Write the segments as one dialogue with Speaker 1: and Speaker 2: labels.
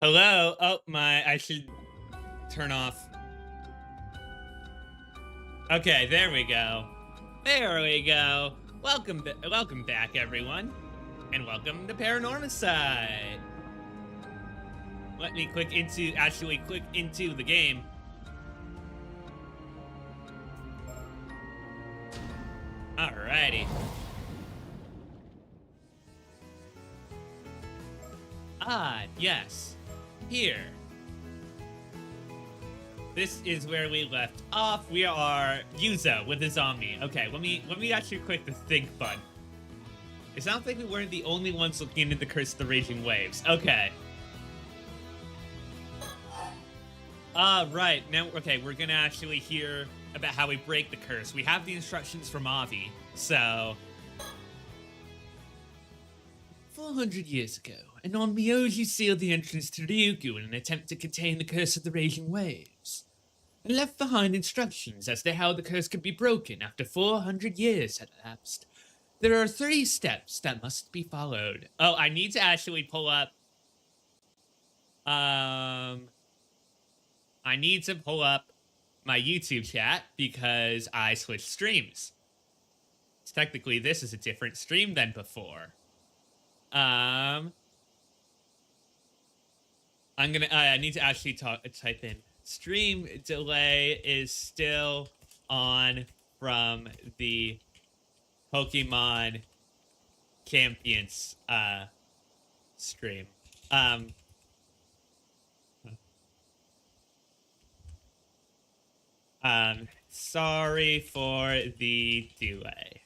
Speaker 1: Hello? Oh, I should turn off. Okay, there we go. There we go. Welcome back, everyone. And welcome to Paranormasight. Let me click into the game. Alrighty. Ah, yes. Here. This is where we left off. We are Yuzo with a zombie. Okay, let me actually click the think button. It sounds like we weren't the only ones looking into the Curse of the Raging Waves. Okay. Right. Now, okay, we're gonna actually hear about how we break the curse. We have the instructions from Avi, so... 400 years ago, an Onmyoji sealed the entrance to Ryukyu in an attempt to contain the Curse of the Raging Waves, and left behind instructions as to how the curse could be broken after 400 years had elapsed. There are 3 steps that must be followed. Oh, I need to actually pull up... I need to pull up my YouTube chat because I switched streams. Technically, this is a different stream than before. I need to actually type in stream delay is still on from the Pokemon Champions stream. Sorry for the delay.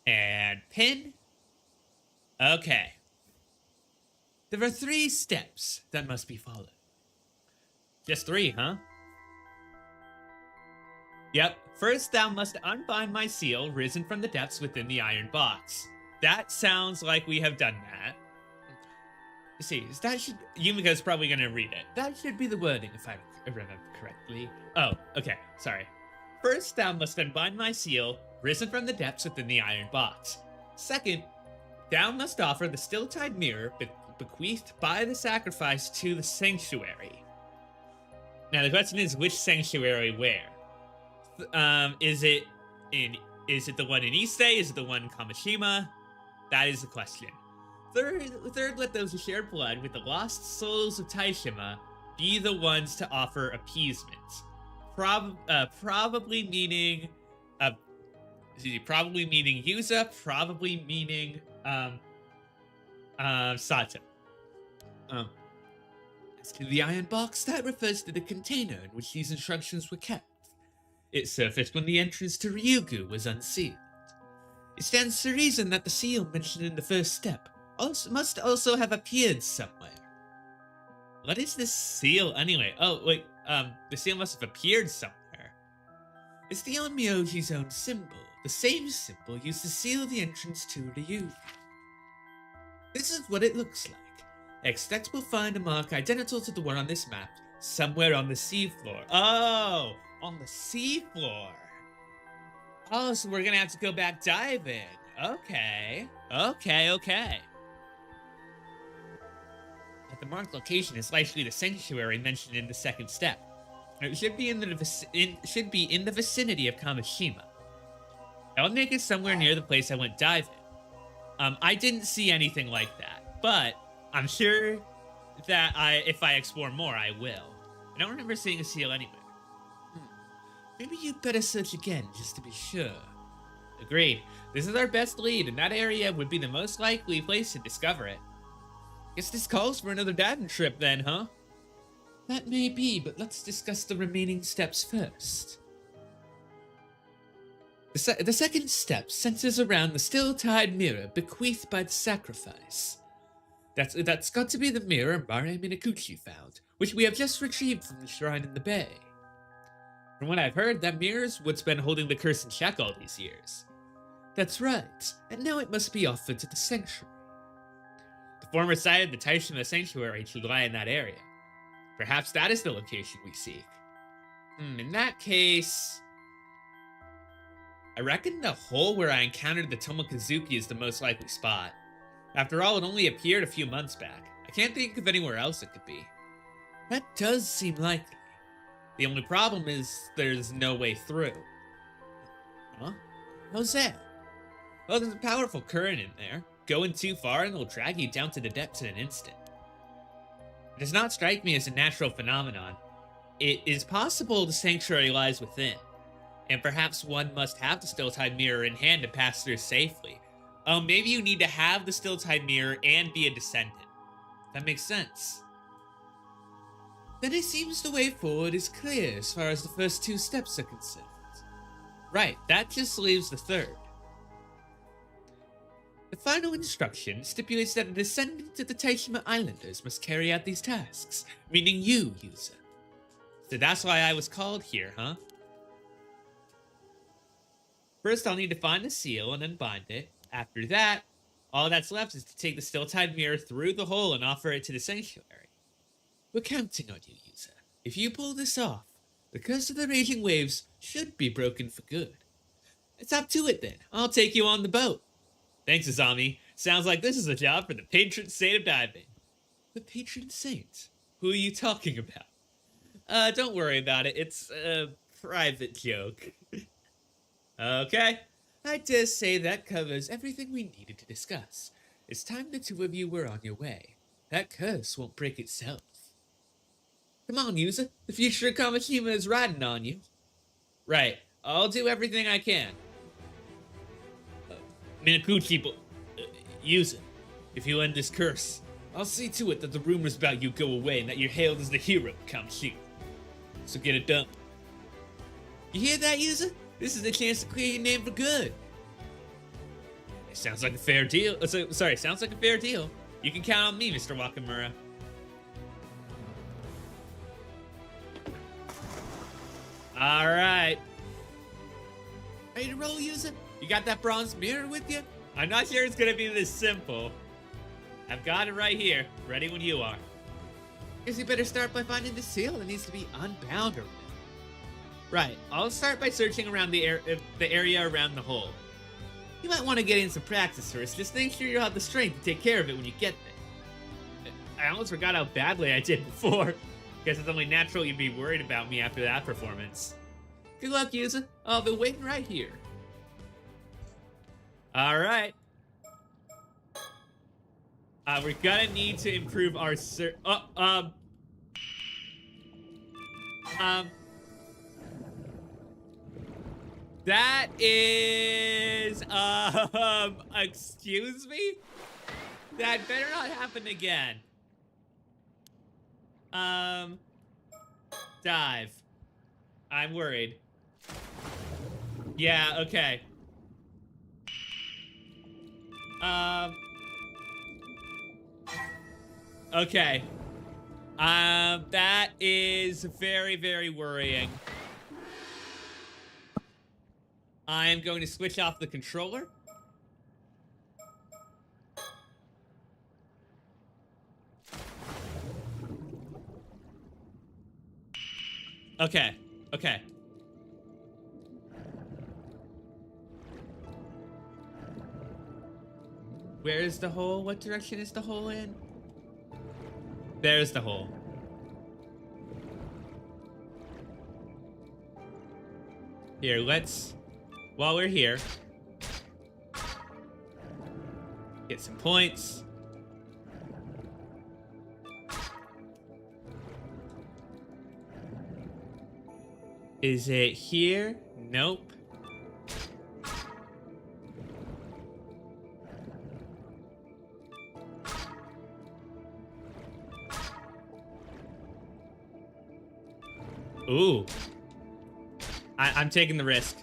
Speaker 1: And pin. Okay. There are 3 steps that must be followed. Just 3, huh? Yep. First, thou must unbind my seal, risen from the depths within the iron box. That sounds like we have done that. See, Yumiko's probably gonna read it. That should be the wording, if I remember correctly. Oh, okay, sorry. First, thou must unbind my seal, risen from the depths within the iron box. Second, thou must offer the still-tide mirror bequeathed by the sacrifice to the sanctuary. Now, the question is, which sanctuary where? Is it the one in Issei? Is it the one in Kamishima? That is the question. Third, let those who share blood with the lost souls of Taishima be the ones to offer appeasement. Probably meaning Yuza, probably meaning Sato. As to the iron box, that refers to the container in which these instructions were kept. It surfaced when the entrance to Ryukyu was unsealed. It stands to reason that the seal mentioned in the first step must also have appeared somewhere. What is this seal anyway? Oh, wait, the seal must have appeared somewhere. It's the Onmyoji's own symbol, the same symbol used to seal the entrance to Ryukyu. This is what it looks like. Expect we'll find a mark identical to the one on this map, somewhere on the seafloor. Oh, on the seafloor. Oh, so we're gonna have to go back diving. Okay. The marked location is likely the sanctuary mentioned in the second step. It should be in the vicinity of Kamishima. I would make it somewhere near the place I went diving. I didn't see anything like that, but I'm sure that if I explore more, I will. I don't remember seeing a seal anywhere. Maybe you'd better search again, just to be sure. Agreed. This is our best lead, and that area would be the most likely place to discover it. Guess this calls for another diving trip then, huh? That may be, but let's discuss the remaining steps first. The second step centers around the still-tide mirror bequeathed by the sacrifice. That's got to be the mirror Mare Minakuchi found, which we have just retrieved from the shrine in the bay. From what I've heard, that mirror's what's been holding the curse in check all these years. That's right, and now it must be offered to the sanctuary. The former site of the Taishima Sanctuary should lie in that area. Perhaps that is the location we seek. In that case... I reckon the hole where I encountered the Tomokazuki is the most likely spot. After all, it only appeared a few months back. I can't think of anywhere else it could be. That does seem likely. The only problem is there's no way through. Huh? How's that? Well, there's a powerful current in there. Going too far and it'll drag you down to the depths in an instant. It does not strike me as a natural phenomenon. It is possible the sanctuary lies within, and perhaps one must have the still-tide mirror in hand to pass through safely. Oh, maybe you need to have the still-tide mirror and be a descendant. That makes sense. Then it seems the way forward is clear as far as the first 2 steps are concerned. Right, that just leaves the third. The final instruction stipulates that a descendant of the Taishima Islanders must carry out these tasks, meaning you, user. So that's why I was called here, huh? First, I'll need to find the seal and unbind it. After that, all that's left is to take the still-tide mirror through the hole and offer it to the sanctuary. We're counting on you, user. If you pull this off, the curse of the raging waves should be broken for good. It's up to it then. I'll take you on the boat. Thanks, Azami. Sounds like this is a job for the patron saint of diving. The patron saint? Who are you talking about? Don't worry about it. It's a private joke. Okay. I dare say that covers everything we needed to discuss. It's time the 2 of you were on your way. That curse won't break itself. Come on, user. The future of Kamishima is riding on you. Right. I'll do everything I can. Minakuchi, user, if you end this curse, I'll see to it that the rumors about you go away and that you're hailed as the hero of Kamishima. So get it done. You hear that, user? This is a chance to clear your name for good. It sounds like a fair deal. Sounds like a fair deal. You can count on me, Mr. Wakamura. All right. Ready to roll, user? You got that bronze mirror with you? I'm not sure it's gonna be this simple. I've got it right here, ready when you are. Guess you better start by finding the seal that needs to be unbound. Right, I'll start by searching around the area around the hole. You might want to get in some practice first, just make sure you'll have the strength to take care of it when you get there. I almost forgot how badly I did before. Guess it's only natural you'd be worried about me after that performance. Good luck, user. I'll be waiting right here. Alright. We're gonna need to improve our that is, excuse me? That better not happen again. Dive. I'm worried. Yeah, okay. Okay. That is very, very worrying. I am going to switch off the controller. Okay, okay. Where is the hole? What direction is the hole in? There's the hole. Here, let's... While we're here... Get some points. Is it here? Nope. Ooh. I'm taking the risk.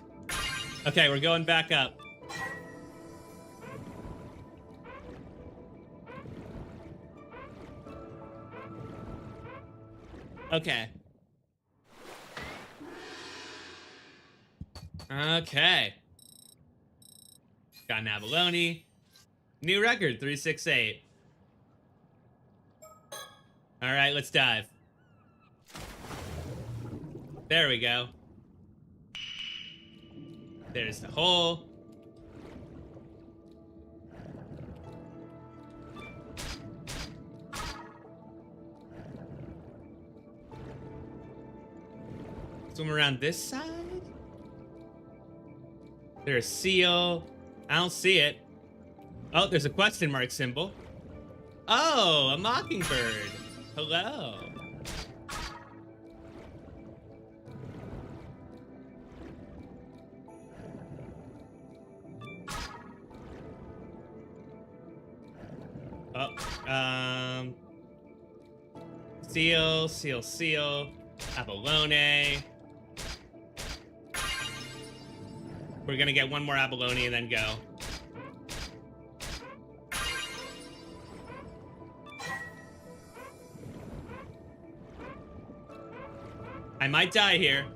Speaker 1: Okay, we're going back up. Okay. Okay. Got an abalone. New record, 368. All right, let's dive. There we go. There's the hole. Swim around this side? There's a seal. I don't see it. Oh, there's a question mark symbol. Oh, a mockingbird. Hello. Oh, seal. Abalone. We're gonna get one more abalone and then go. I might die here.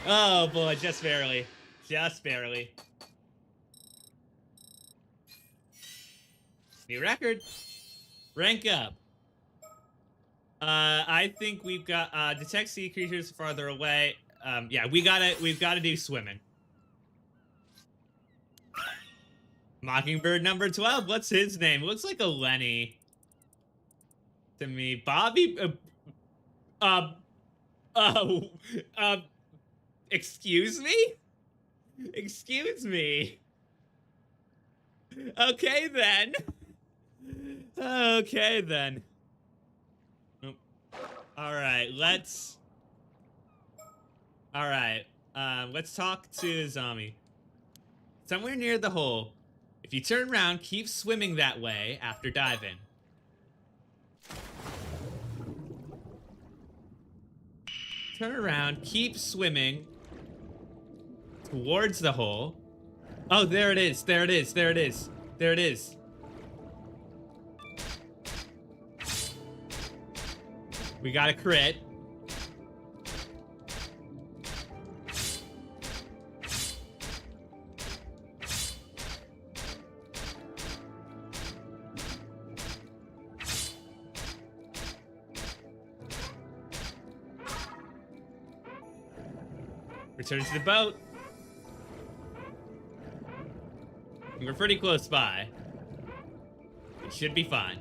Speaker 1: Oh boy, just barely. Just barely. New record. Rank up. I think we've got detect sea creatures farther away. Yeah, we've gotta do swimming. Mockingbird number 12. What's his name? Looks like a Lenny to me. Bobby. Excuse me? Excuse me. Okay then. Okay then. Nope. All right, let's talk to Zombie. Somewhere near the hole. If you turn around, keep swimming that way after diving. Turn around, keep swimming towards the hole. Oh, there it is. There it is. There it is. There it is. We got a crit. Return to the boat. We're pretty close by. It should be fine.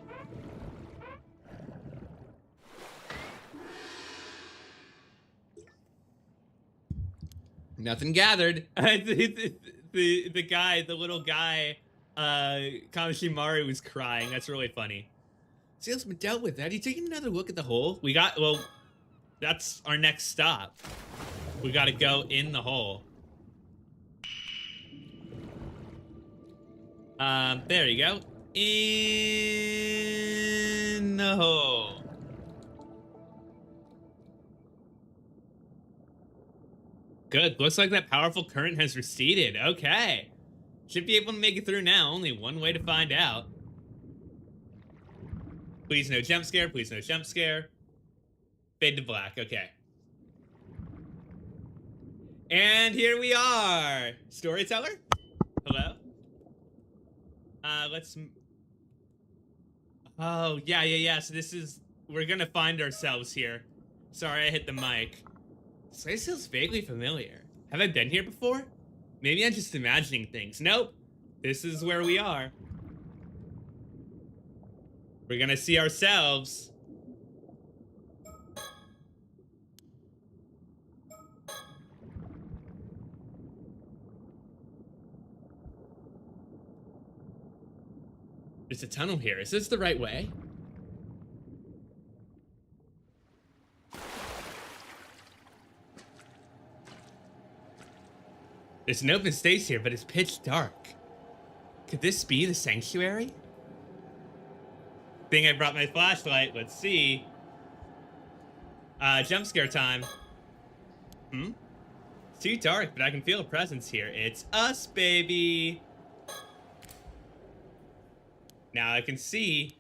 Speaker 1: Nothing gathered. the guy, the little guy, Kamishimari was crying. That's really funny. Seal's been dealt with. Have you taken another look at the hole? Well, that's our next stop. We gotta go in the hole. There you go. In the hole. Good. Looks like that powerful current has receded. Okay. Should be able to make it through now. Only one way to find out. Please no jump scare. Please no jump scare. Fade to black. Okay. And here we are. Storyteller? Hello? Oh, yeah. So this is... We're gonna find ourselves here. Sorry, I hit the mic. This place feels vaguely familiar. Have I been here before? Maybe I'm just imagining things. Nope. This is where we are. We're gonna see ourselves. There's a tunnel here. Is this the right way? There's an open space here, but it's pitch dark. Could this be the sanctuary? Think I brought my flashlight. Let's see. Jump scare time. It's too dark, but I can feel a presence here. It's us, baby. Now I can see.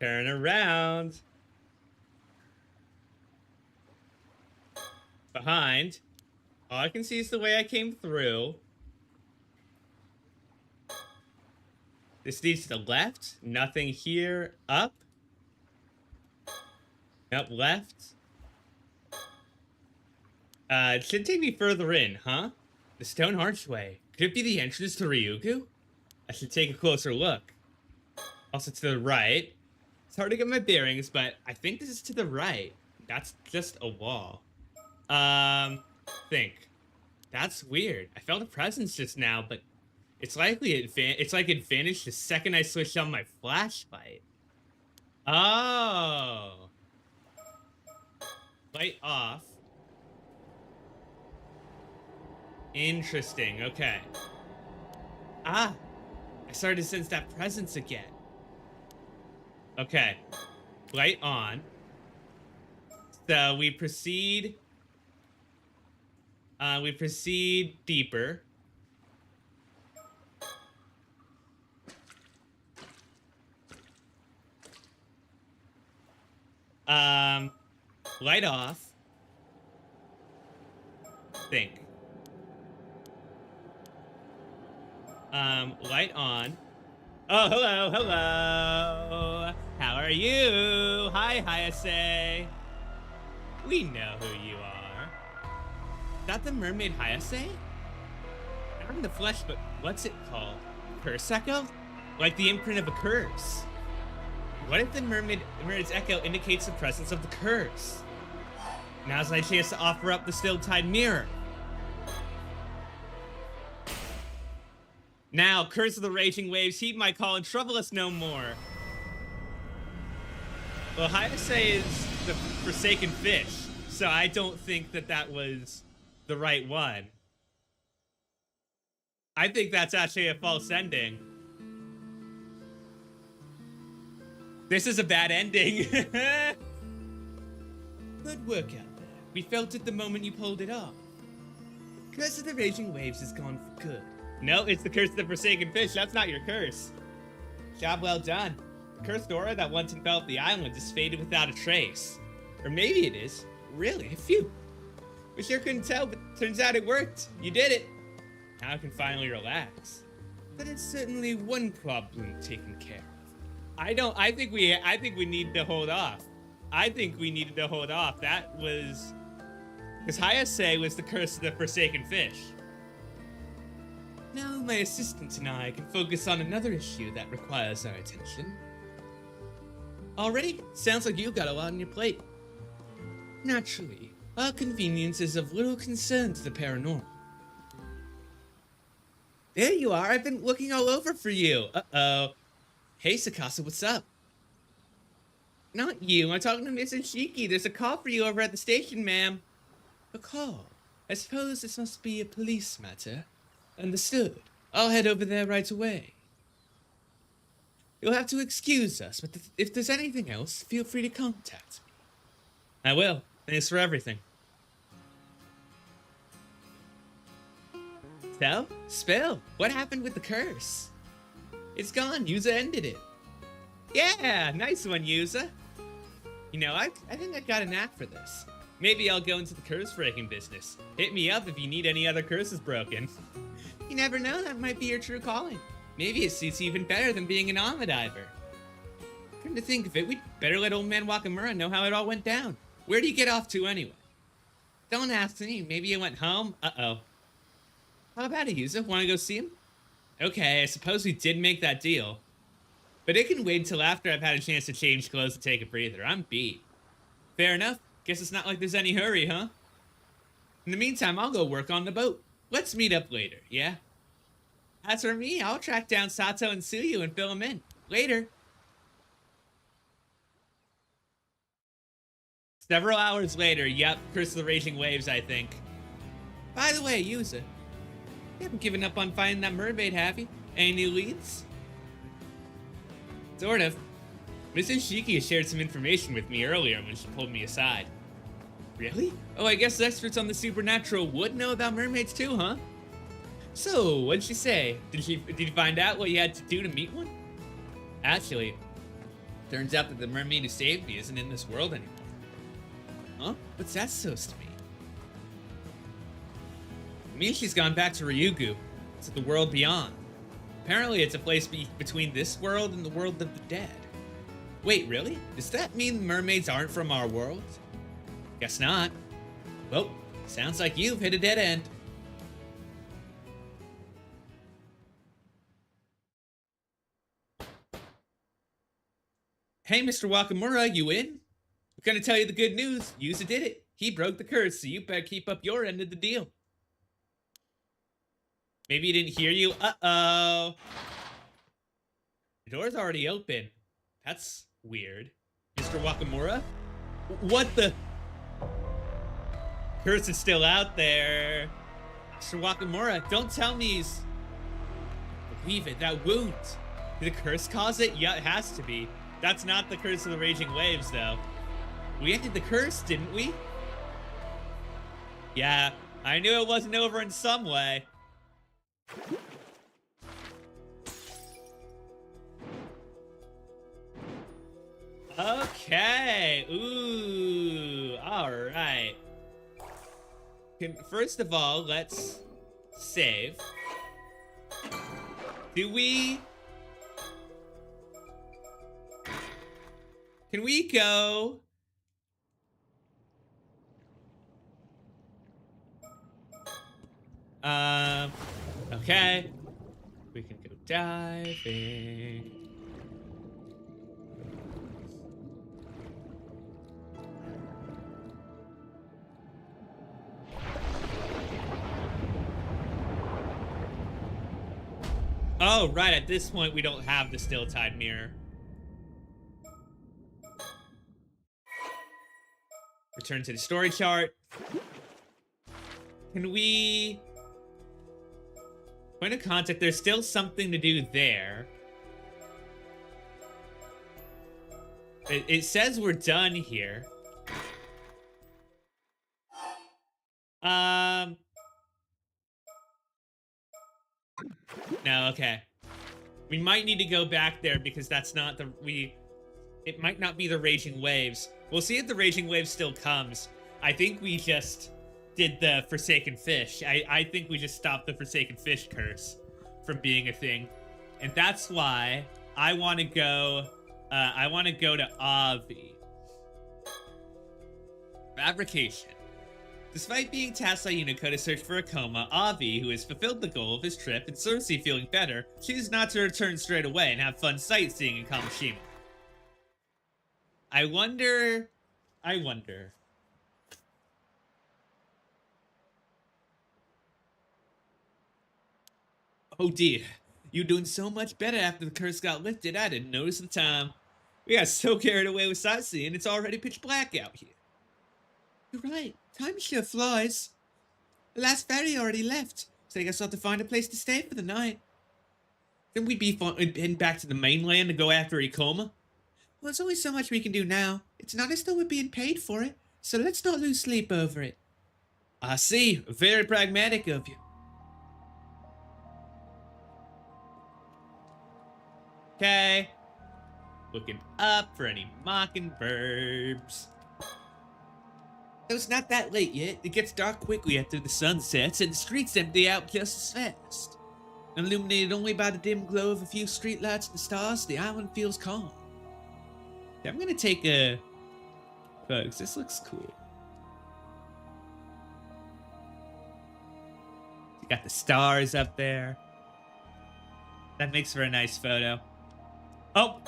Speaker 1: Turn around. Behind. All I can see is the way I came through. This leads to the left. Nothing here. Up. Nope, left. It should take me further in, huh? The stone archway. Could it be the entrance to Ryugu? I should take a closer look. Also to the right. It's hard to get my bearings, but I think this is to the right. That's just a wall. Think. That's weird. I felt a presence just now, but it's likely it's like it vanished the second I switched on my flashlight. Oh. Light off. Interesting. Okay. Ah. I started to sense that presence again. Okay. Light on. So we proceed. We proceed deeper. Light off. Think. Light on. Oh, hello, hello. How are you? Hi, Hayase. We know who you are. Is that the mermaid Hayase? Not in the flesh, but what's it called? Curse echo? Like the imprint of a curse. What if the mermaid's echo indicates the presence of the curse? Now's my chance to offer up the still tide mirror. Now, curse of the raging waves, heed my call and trouble us no more. Well, Hayase is the forsaken fish, so I don't think that that was the right one. I think that's actually a false ending. This is a bad ending. Good work out there. We felt it the moment you pulled it off. Curse of the raging waves is gone for good. No, it's the curse of the forsaken fish. That's not your curse. Job well done. The cursed aura that once enveloped the island just faded without a trace. Or maybe it is. Really? Phew. We sure couldn't tell, but turns out it worked. You did it. Now I can finally relax. But it's certainly one problem taken care of. I think we need to hold off. I think we needed to hold off. That was... Because Hayase was the curse of the forsaken fish. Now my assistant and I can focus on another issue that requires our attention. Already? Sounds like you've got a lot on your plate. Naturally, our convenience is of little concern to the paranormal. There you are, I've been looking all over for you. Uh-oh. Hey, Sakasa, what's up? Not you, I'm talking to Miss Ishiki. There's a call for you over at the station, ma'am. A call? I suppose this must be a police matter. Understood. I'll head over there right away. You'll have to excuse us, but if there's anything else, feel free to contact me. I will. Thanks for everything. So, spill. What happened with the curse? It's gone. Yuza ended it. Yeah, nice one, Yuza. You know, I think I got a knack for this. Maybe I'll go into the curse breaking business. Hit me up if you need any other curses broken. You never know, that might be your true calling. Maybe it suits you even better than being an armor diver. Come to think of it, we'd better let old man Wakamura know how it all went down. Where'd he get off to anyway? Don't ask me, maybe he went home? Uh-oh. How about it, Yuza? Wanna go see him? Okay, I suppose we did make that deal. But it can wait until after I've had a chance to change clothes and take a breather. I'm beat. Fair enough. Guess it's not like there's any hurry, huh? In the meantime, I'll go work on the boat. Let's meet up later, yeah? As for me, I'll track down Sato and Tsuyu and fill them in. Later. Several hours later, yep, Curse of the Raging Waves, I think. By the way, Yuza, you haven't given up on finding that mermaid, have you? Any new leads? Sort of. Miss Ishiki has shared some information with me earlier when she pulled me aside. Really? Oh, I guess experts on the supernatural would know about mermaids too, huh? So, what'd she say? Did you find out what you had to do to meet one? Actually, turns out that the mermaid who saved me isn't in this world anymore. Huh? What's that supposed to mean? It means she's gone back to Ryugu, to the world beyond. Apparently it's a place between this world and the world of the dead. Wait, really? Does that mean mermaids aren't from our world? Guess not. Well, sounds like you've hit a dead end. Hey, Mr. Wakamura, you in? I'm gonna tell you the good news. Yusa did it. He broke the curse, so you better keep up your end of the deal. Maybe he didn't hear you. Uh-oh. The door's already open. That's weird. Mr. Wakamura? What the? Curse is still out there. Mr. Wakamura, don't tell me he's... Believe it, that wound. Did the curse cause it? Yeah, it has to be. That's not the curse of the raging waves, though. We ended the curse, didn't we? Yeah, I knew it wasn't over in some way. Okay. Ooh. All right. First of all, let's save. Do we... Can we go... Okay. We can go diving. Oh, right, at this point we don't have the still tide mirror. Return to the story chart. Can we... Point of contact, there's still something to do there. It says we're done here. No, okay. We might need to go back there because that's not the... It might not be the raging waves. We'll see if the raging wave still comes. I think we just did the Forsaken Fish. I think we just stopped the Forsaken Fish curse from being a thing. And that's why I want to go... I want to go to Avi. Fabrication. Despite being tasked by Unico to search for a coma, Avi, who has fulfilled the goal of his trip, and Cersei feeling better, chooses not to return straight away and have fun sightseeing in Kamishima. I wonder... Oh dear, you're doing so much better after the curse got lifted, I didn't notice the time. We got so carried away with sightseeing, it's already pitch black out here. You're right, time sure flies. The last ferry already left, so I guess I'll have to find a place to stay for the night. Then we'd be heading back to the mainland to go after Ikoma? Well, there's only so much we can do now. It's not as though we're being paid for it, so let's not lose sleep over it. I see, very pragmatic of you. Okay. Looking up for any mockingbirds. It's not that late yet. It gets dark quickly after the sun sets, and the streets empty out just as fast. Illuminated only by the dim glow of a few streetlights and stars, the island feels calm. I'm gonna take a... Bugs, this looks cool. You got the stars up there. That makes for a nice photo. Oh,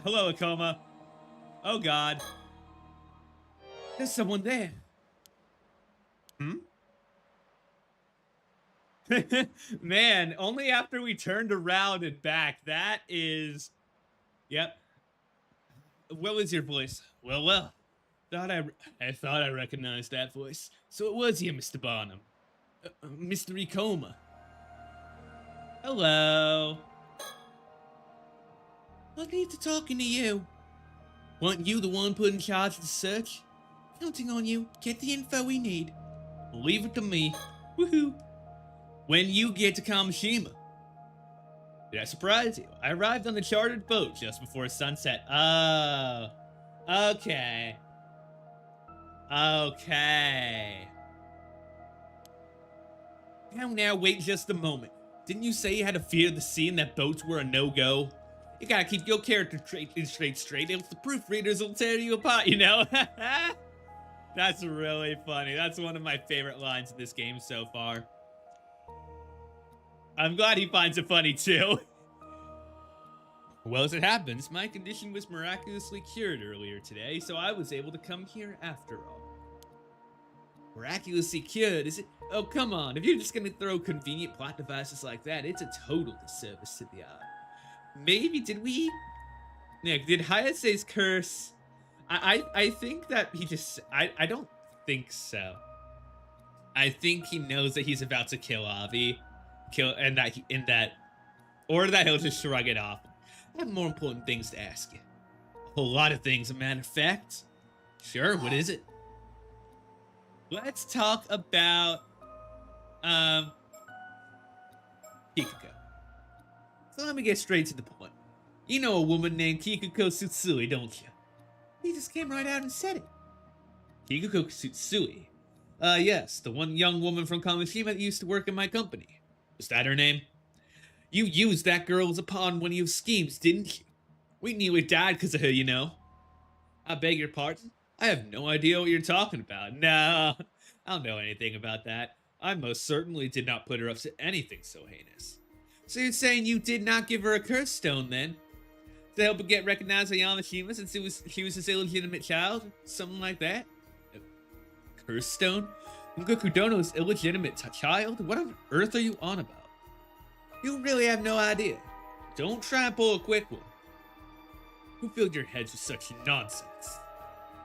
Speaker 1: hello, Akoma. Oh, God. There's someone there. Hmm? Man, only after we turned around and back. That is... Yep. What was your voice? Well. I thought I recognized that voice. So it was you, Mr. Barnum. Mr. Ikoma. Hello. What need to talking to you? Weren't you the one put in charge of the search? Counting on you. Get the info we need. Leave it to me. Woohoo. When you get to Kamishima. Did I surprise you? I arrived on the chartered boat just before sunset. Oh. Okay. Okay. Now, wait just a moment. Didn't you say you had a fear of the sea and that boats were a no-go? You gotta keep your character straight, else the proofreaders will tear you apart, you know? That's really funny. That's one of my favorite lines in this game so far. I'm glad he finds it funny, too. Well, as it happens, my condition was miraculously cured earlier today, so I was able to come here after all. Miraculously cured, is it? Oh, come on. If you're just gonna throw convenient plot devices like that, it's a total disservice to the art. Maybe, did we? Nick, did Hayase's curse? I think that he just, I don't think so. I think he knows that he's about to kill Avi, and that, or that he'll just shrug it off. I have more important things to ask you. A whole lot of things, a matter of fact. Sure, what is it? Let's talk about, Kikuko. So let me get straight to the point. You know a woman named Kikuko Tsutsui, don't you? He just came right out and said it. Kikuko Tsutsui? Yes, the one young woman from Kamishima that used to work in my company. Was that her name? You used that girl as a pawn in one of your schemes, didn't you? We nearly died because of her, you know. I beg your pardon? I have no idea what you're talking about. No, I don't know anything about that. I most certainly did not put her up to anything so heinous. So you're saying you did not give her a curse stone, then? To help her get recognized by Yamashima since she was his illegitimate child? Something like that? A curse stone? Ungokudono's illegitimate child? What on earth are you on about? You really have no idea. Don't try and pull a quick one. Who filled your heads with such nonsense?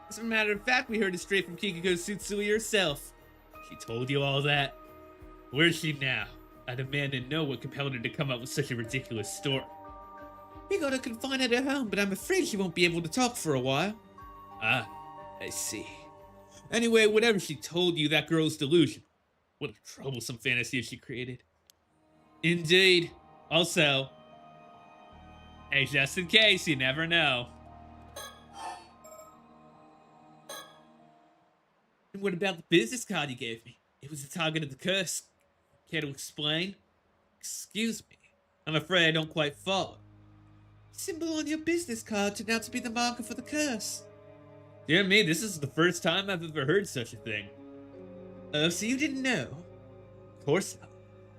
Speaker 1: As a matter of fact, we heard it straight from Kikuko Tsutsui herself. She told you all that. Where's she now? I demand to know what compelled her to come up with such a ridiculous story. We gotta confine her at home, but I'm afraid she won't be able to talk for a while. Ah, I see. Anyway, whatever she told you, that girl's delusional. What a troublesome fantasy she created. Indeed. Also, hey, just in case, you never know. And what about the business card you gave me? It was the target of the curse. Care to explain? Excuse me. I'm afraid I don't quite follow. The symbol on your business card turned out to be the marker for the curse. Dear me, this is the first time I've ever heard such a thing. Oh, so you didn't know? Of course not.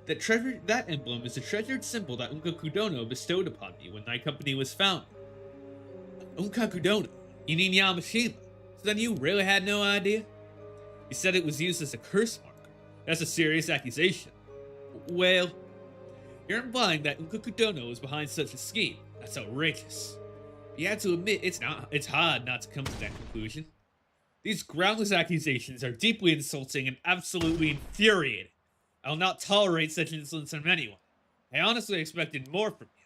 Speaker 1: That emblem is a treasured symbol that Ungokudono bestowed upon me when my company was founded. Ungokudono? You mean Yamashima? So then you really had no idea? You said it was used as a curse marker. That's a serious accusation. Well, you're implying that Ungokudono is behind such a scheme. That's outrageous. You have to admit, it's hard not to come to that conclusion. These groundless accusations are deeply insulting and absolutely infuriating. I'll not tolerate such insolence from anyone. I honestly expected more from you.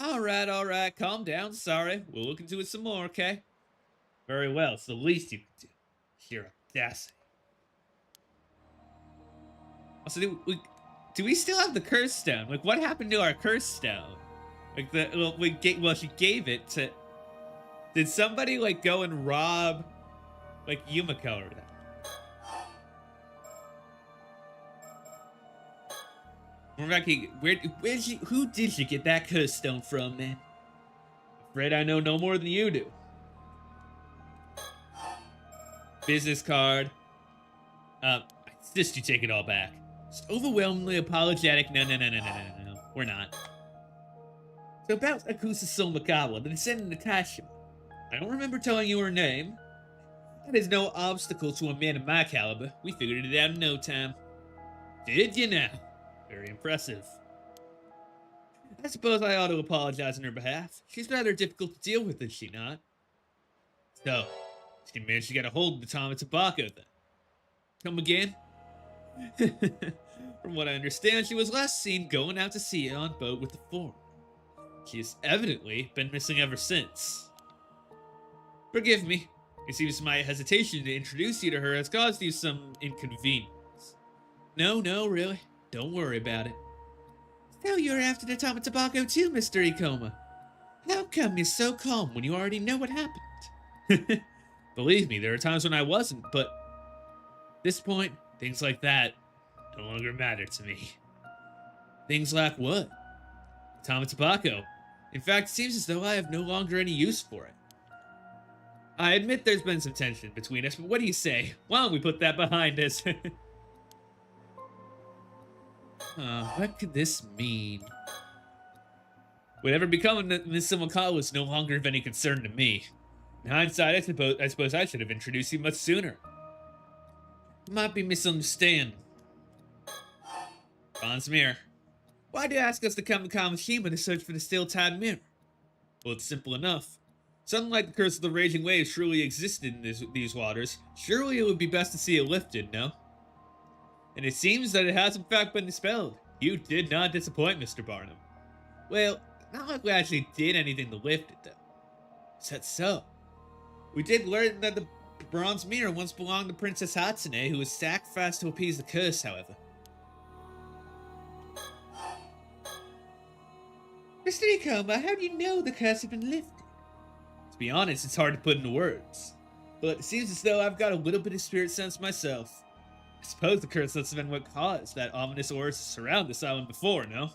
Speaker 1: Alright, calm down, sorry. We'll look into it some more, okay? Very well, it's the least you can do. Sheer audacity. Also, do we still have the curse stone? Like, what happened to our curse stone? Like, she gave it to... Did somebody, like, go and rob, like, Yumiko or that? Who did you get that curse stone from, man? Afraid I know no more than you do. Business card. I insist you take it all back. Just overwhelmingly apologetic. No. We're not. So about Akusa Somakawa, the descendant of Tashima. I don't remember telling you her name. That is no obstacle to a man of my caliber. We figured it out in no time. Did you now? Very impressive. I suppose I ought to apologize on her behalf. She's rather difficult to deal with, is she not? So, she managed to get a hold of the Tama Tobacco then. Come again? From what I understand, she was last seen going out to sea on boat with the foreigner. She has evidently been missing ever since. Forgive me. It seems my hesitation to introduce you to her has caused you some inconvenience. No, really. Don't worry about it. So you're after the Tama Tobacco too, Mr. Ikoma. How come you're so calm when you already know what happened? Believe me, there are times when I wasn't, but at this point, things like that no longer matter to me. Things like what? Tama Tobacco. In fact, it seems as though I have no longer any use for it. I admit there's been some tension between us, but what do you say? Why don't we put that behind us? What could this mean? Whatever become of Miss Simakala was no longer of any concern to me. In hindsight, I suppose I should have introduced you much sooner. You might be misunderstanding. Bronze Mirror. Why do you ask us to come to Kamishima to search for the Steel-Tide Mirror? Well, it's simple enough. Something like the Curse of the Raging Waves truly existed in these waters. Surely it would be best to see it lifted, no? And it seems that it has in fact been dispelled. You did not disappoint, Mr. Barnum. Well, not like we actually did anything to lift it, though. Is that so? We did learn that the Bronze Mirror once belonged to Princess Hatsune, who was sacrificed to appease the curse, however. Mr. Ikoma, how do you know the curse had been lifted? To be honest, it's hard to put into words. But it seems as though I've got a little bit of spirit sense myself. I suppose the curse must have been what caused that ominous aura to surround this island before, no?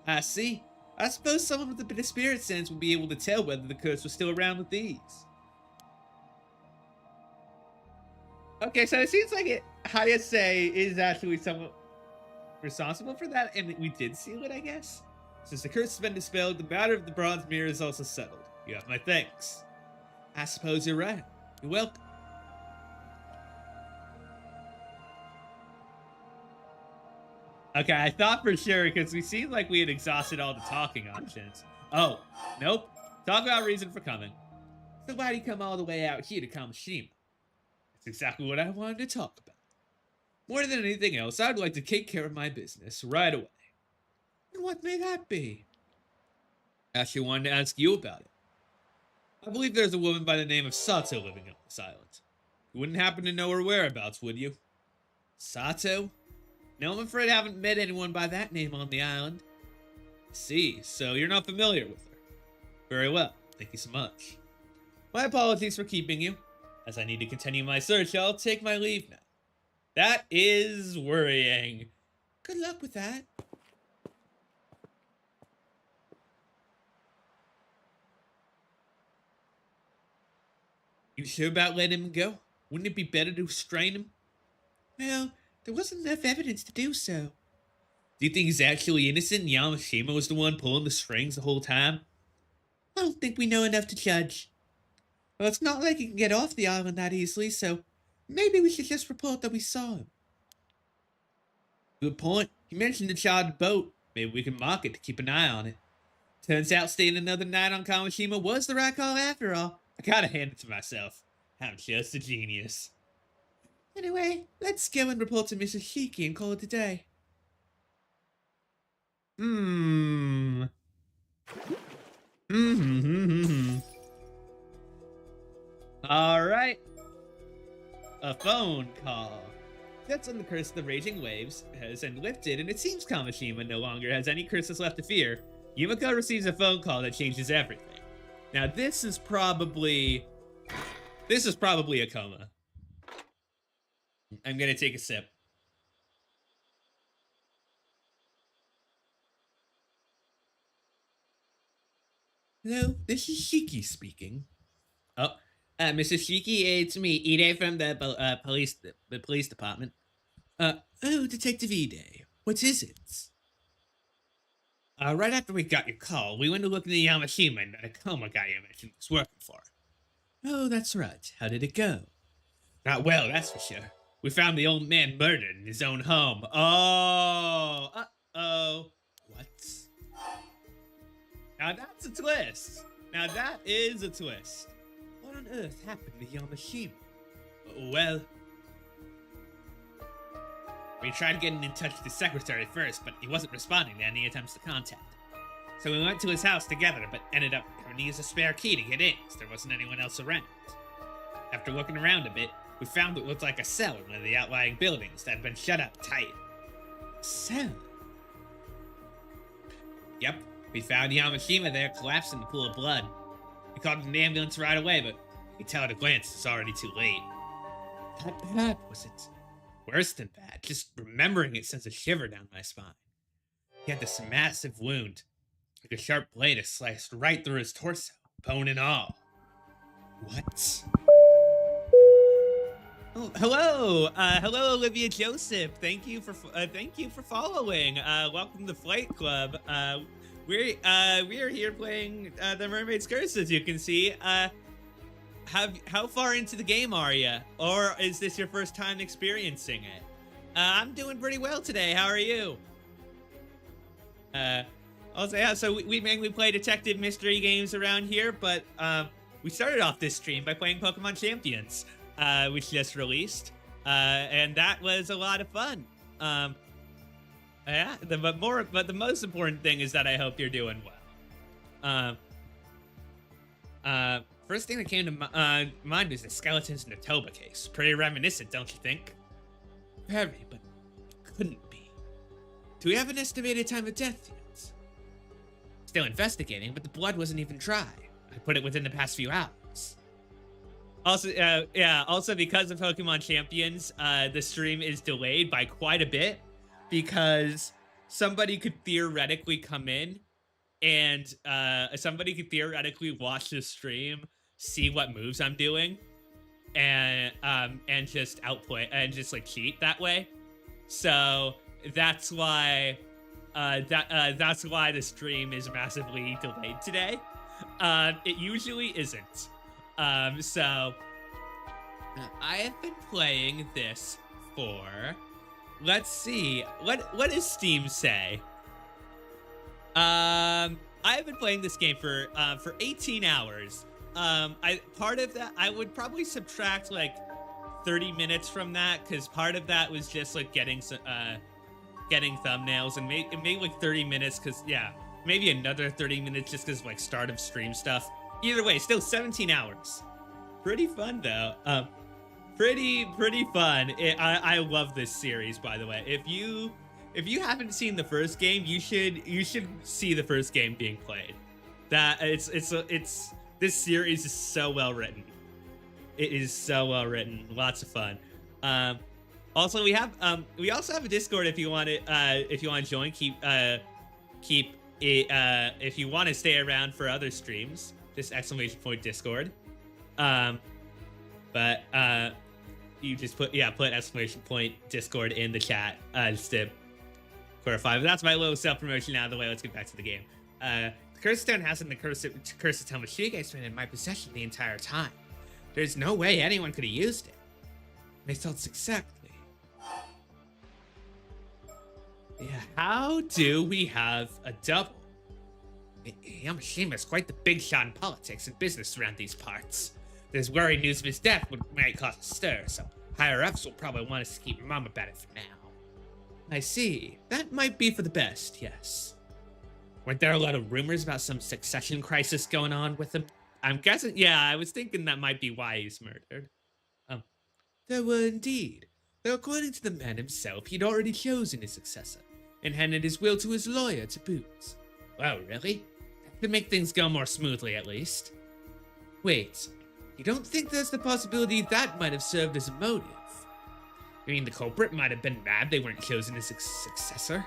Speaker 1: I see. I suppose someone with a bit of spirit sense would be able to tell whether the curse was still around with these. Okay, so it seems like Hayase is actually somewhat responsible for that, and we did seal it, I guess? Since the curse has been dispelled, the matter of the Bronze Mirror is also settled. You have my thanks. I suppose you're right. You're welcome. Okay, I thought for sure, because we seemed like we had exhausted all the talking options. Oh, nope. Talk about reason for coming. So why do you come all the way out here to Kamishima? That's exactly what I wanted to talk about. More than anything else, I'd like to take care of my business right away. And what may that be? I actually wanted to ask you about it. I believe there's a woman by the name of Sato living on this island. You wouldn't happen to know her whereabouts, would you? Sato? No, I'm afraid I haven't met anyone by that name on the island. I see, so you're not familiar with her. Very well, thank you so much. My apologies for keeping you. As I need to continue my search, I'll take my leave now. That is worrying. Good luck with that. You sure about letting him go? Wouldn't it be better to restrain him? Well, there wasn't enough evidence to do so. Do you think he's actually innocent and Yamashima was the one pulling the strings the whole time? I don't think we know enough to judge. Well, it's not like he can get off the island that easily, so maybe we should just report that we saw him. Good point. You mentioned the chartered boat. Maybe we can mark it to keep an eye on it. Turns out staying another night on Kamishima was the right call after all. I gotta hand it to myself. I'm just a genius. Anyway, let's go and report to Mrs. Shiki and call it a day. Alright. A phone call. That's when the curse of the raging waves has been lifted, and it seems Kamishima no longer has any curses left to fear. Yumiko receives a phone call that changes everything. Now this is probably a coma. I'm gonna take a sip. Hello, this is Shiki speaking. Oh, Mrs. Shiki, it's me, Ide from the police department. Oh, Detective Ide, what is it? Right after we got your call, we went to look in the Yamashima and a coma guy you mentioned was working for. Oh, that's right. How did it go? Not well, that's for sure. We found the old man murdered in his own home. Oh, uh-oh. What? Now that's a twist. Now that is a twist. What on earth happened to Yamashima? Well, we tried getting in touch with his secretary first, but he wasn't responding to any attempts to contact. So we went to his house together, but ended up having to use a spare key to get in, because there wasn't anyone else around. After looking around a bit, we found what looked like a cell in one of the outlying buildings that had been shut up tight. Cell? Yep, we found Yamashima there collapsed in the pool of blood. We called an ambulance right away, but you could tell at a glance it's already too late. That bad, was it? Worse than bad. Just remembering it sends a shiver down my spine. He had this massive wound. Like a sharp blade has sliced right through his torso, bone and all. What? Oh, hello! Hello, Olivia Joseph. Thank you for following. Welcome to Flight Club. we are here playing the Mermaid's Curse, as you can see. How far into the game are you, or is this your first time experiencing it? I'm doing pretty well today. How are you? Also, yeah. So we mainly play detective mystery games around here, but we started off this stream by playing Pokemon Champions, which just released, and that was a lot of fun. Yeah, but the most important thing is that I hope you're doing well. First thing that came to mind was the skeletons in the Toba case. Pretty reminiscent, don't you think? Very, but it couldn't be. Do we have an estimated time of death yet? Still investigating, but the blood wasn't even dry. I put it within the past few hours. Also, yeah, also because of Pokemon Champions, the stream is delayed by quite a bit, because somebody could theoretically come in and somebody could theoretically watch the stream, see what moves I'm doing, and just outplay and just like cheat that way. So that's why that's why the stream is massively delayed today. It usually isn't. So I have been playing this for, let's see, what does Steam say? I've been playing this game for 18 hours. Part of that, I would probably subtract like 30 minutes from that, because part of that was just like getting thumbnails, and maybe like 30 minutes, because yeah, maybe another 30 minutes just because like start of stream stuff. Either way, still 17 hours. Pretty fun though. Pretty fun. I love this series, by the way. If you haven't seen the first game, you should see the first game being played. That it's this series is so well written. It is so well written. Lots of fun. Also, we also have a Discord if you want to join. Keep it if you want to stay around for other streams. This ! Discord. But you just put !Discord in the chat just to clarify. But that's my little self-promotion out of the way. Let's get back to the game. The Curse Stone hasn't the Curse of Mochizuki's been in my possession the entire time. There's no way anyone could have used it. Makes sense exactly. Yeah, how do we have a double? Yamashima is quite the big shot in politics and business around these parts. There's worried news of his death might cause a stir, so higher-ups will probably want us to keep mum about it for now. I see. That might be for the best, yes. Weren't there a lot of rumors about some succession crisis going on with him? I'm guessing, yeah, I was thinking that might be why he's murdered. There were indeed. Though according to the man himself, he'd already chosen his successor, and handed his will to his lawyer to boot. Wow, really? That could make things go more smoothly, at least. Wait, you don't think there's the possibility that might have served as a motive? You mean the culprit might have been mad they weren't chosen as his successor?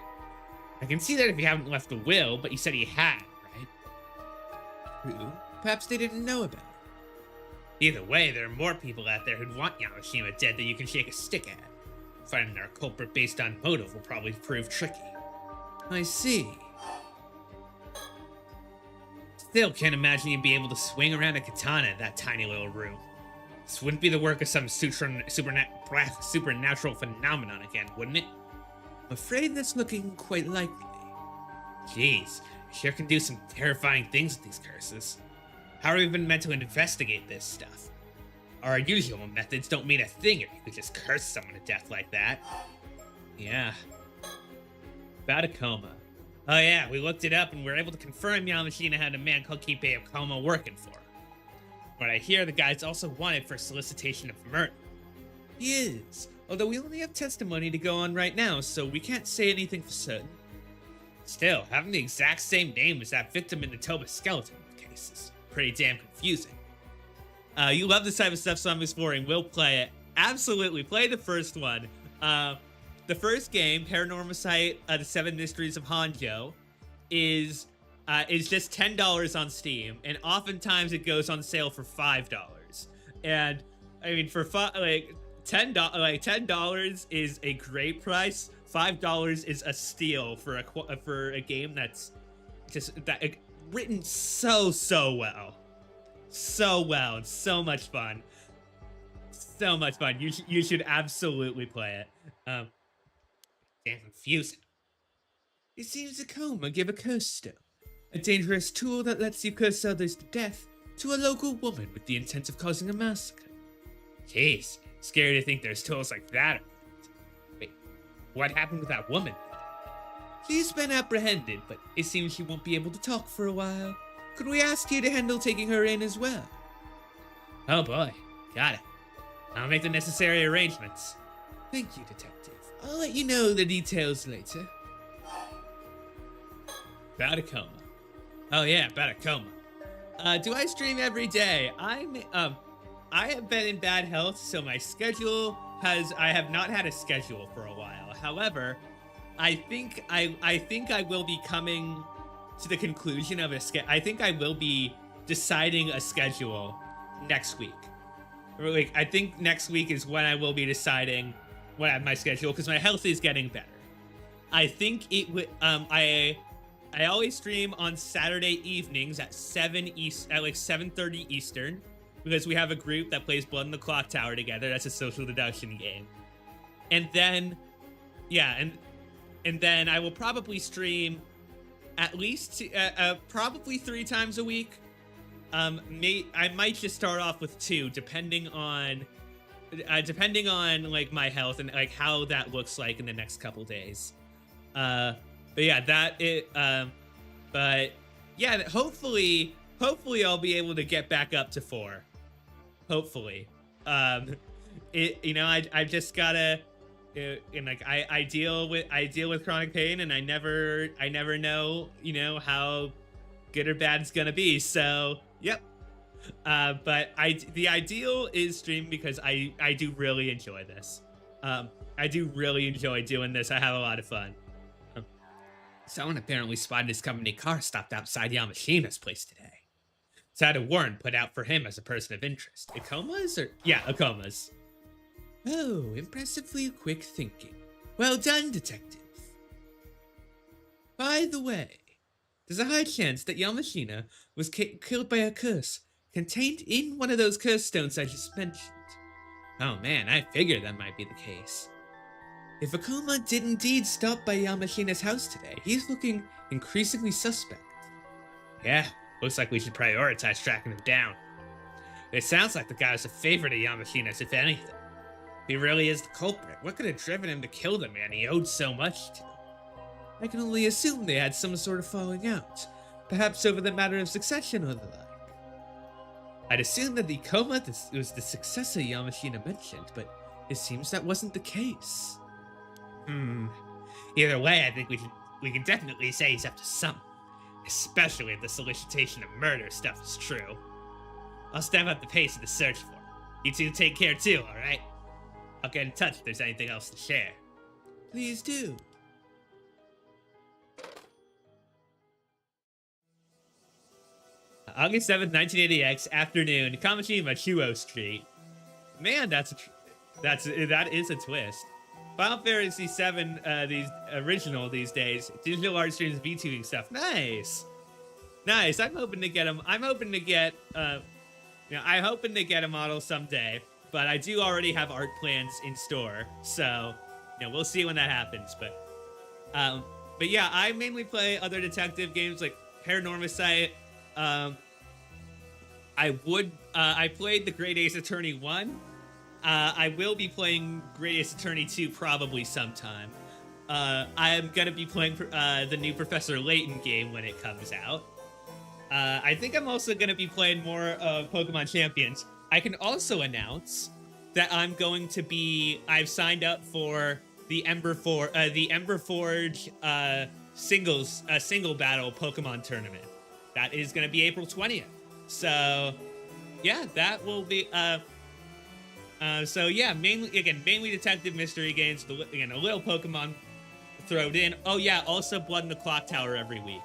Speaker 1: I can see that if you haven't left a will, but you said he had, right? True. Perhaps they didn't know about it. Either way, there are more people out there who'd want Yamashima dead than you can shake a stick at. Finding our culprit based on motive will probably prove tricky. I see. Still can't imagine you'd be able to swing around a katana in that tiny little room. This wouldn't be the work of some supernatural phenomenon again, wouldn't it? I'm afraid that's looking quite likely. Jeez, you sure can do some terrifying things with these curses. How are we even meant to investigate this stuff? Our usual methods don't mean a thing if you could just curse someone to death like that. Yeah. About a coma. Oh yeah, we looked it up and we were able to confirm Yamashina had a man called Kipe Okoma working for her. But I hear the guy's also wanted for solicitation of murder. He is, although we only have testimony to go on right now, so we can't say anything for certain. Still, having the exact same name as that victim in the Toba skeleton case is pretty damn confusing. You love this type of stuff, so I'm exploring. We'll play it. Absolutely, play the first one. The first game, Paranormasight, The 7 Mysteries of Hanjo, is just $10 on Steam, and oftentimes it goes on sale for $5. And I mean, for $10 is a great price. $5 is a steal for a game that's just that written so well. So well. It's so much fun. So much fun. You should absolutely play it. Damn confusing. It seems a coma give a curse stone, a dangerous tool that lets you curse others to death, to a local woman with the intent of causing a massacre. Jeez, scary to think there's tools like that. Wait, what happened with that woman? She's been apprehended, but it seems she won't be able to talk for a while. Could we ask you to handle taking her in as well? Oh boy, got it. I'll make the necessary arrangements. Thank you, Detective. I'll let you know the details later. About a coma. Oh yeah, about a coma. Do I stream every day? I have been in bad health, so my schedule I have not had a schedule for a while. However, I think I will be coming to the conclusion of I think I will be deciding a schedule next week. Like, I think next week is when I will be deciding my schedule, because my health is getting better. I think it would. I always stream on Saturday evenings at 7:30 Eastern, because we have a group that plays Blood in the Clock Tower together. That's a social deduction game. And then, yeah, and then I will probably stream at least probably 3 times a week. I might just start off with 2, depending on like my health and like how that looks like in the next couple days. But yeah, but yeah, hopefully I'll be able to get back up to 4. Hopefully. I've just gotta, and like I deal with chronic pain, and I never know, how good or bad it's gonna be. So, yep. But the ideal is stream, because I do really enjoy this. I do really enjoy doing this. I have a lot of fun. Someone apparently spotted his company car stopped outside Yamashina's place today. So I had a warrant put out for him as a person of interest. Ikomas or? Yeah, Ikomas. Oh, impressively quick thinking. Well done, detective. By the way, there's a high chance that Yamashina was killed by a curse contained in one of those curse stones I just mentioned. Oh man, I figured that might be the case. If Akuma did indeed stop by Yamashina's house today, he's looking increasingly suspect. Yeah, looks like we should prioritize tracking him down. It sounds like the guy was a favorite of Yamashina's, if anything. If he really is the culprit, what could have driven him to kill the man he owed so much to? I can only assume they had some sort of falling out, perhaps over the matter of succession or the like. I'd assumed that the Ikoma was the successor Yamashina mentioned, but it seems that wasn't the case. Either way, I think we can definitely say he's up to something, especially if the solicitation of murder stuff is true. I'll step up the pace of the search for him. You two take care too, alright? I'll get in touch if there's anything else to share. Please do. August 7th, 1980X, afternoon, Kamishima, Chuo Street. Man, that is a twist. Final Fantasy VII, these original these days. Digital art streams VTubing stuff. Nice. I'm hoping to get them. I'm hoping to get a model someday. But I do already have art plans in store, so we'll see when that happens. But yeah, I mainly play other detective games like Paranormasight. I played the Great Ace Attorney 1. I will be playing Great Ace Attorney 2 probably sometime. I'm gonna be playing the new Professor Layton game when it comes out. I think I'm also gonna be playing more of Pokemon Champions. I can also announce that I've signed up for the Ember Forge single battle Pokemon tournament. That is gonna be April 20th. So yeah, that will be so yeah, mainly detective mystery games, a little Pokemon thrown in. Oh yeah, also Blood in the Clock Tower every week.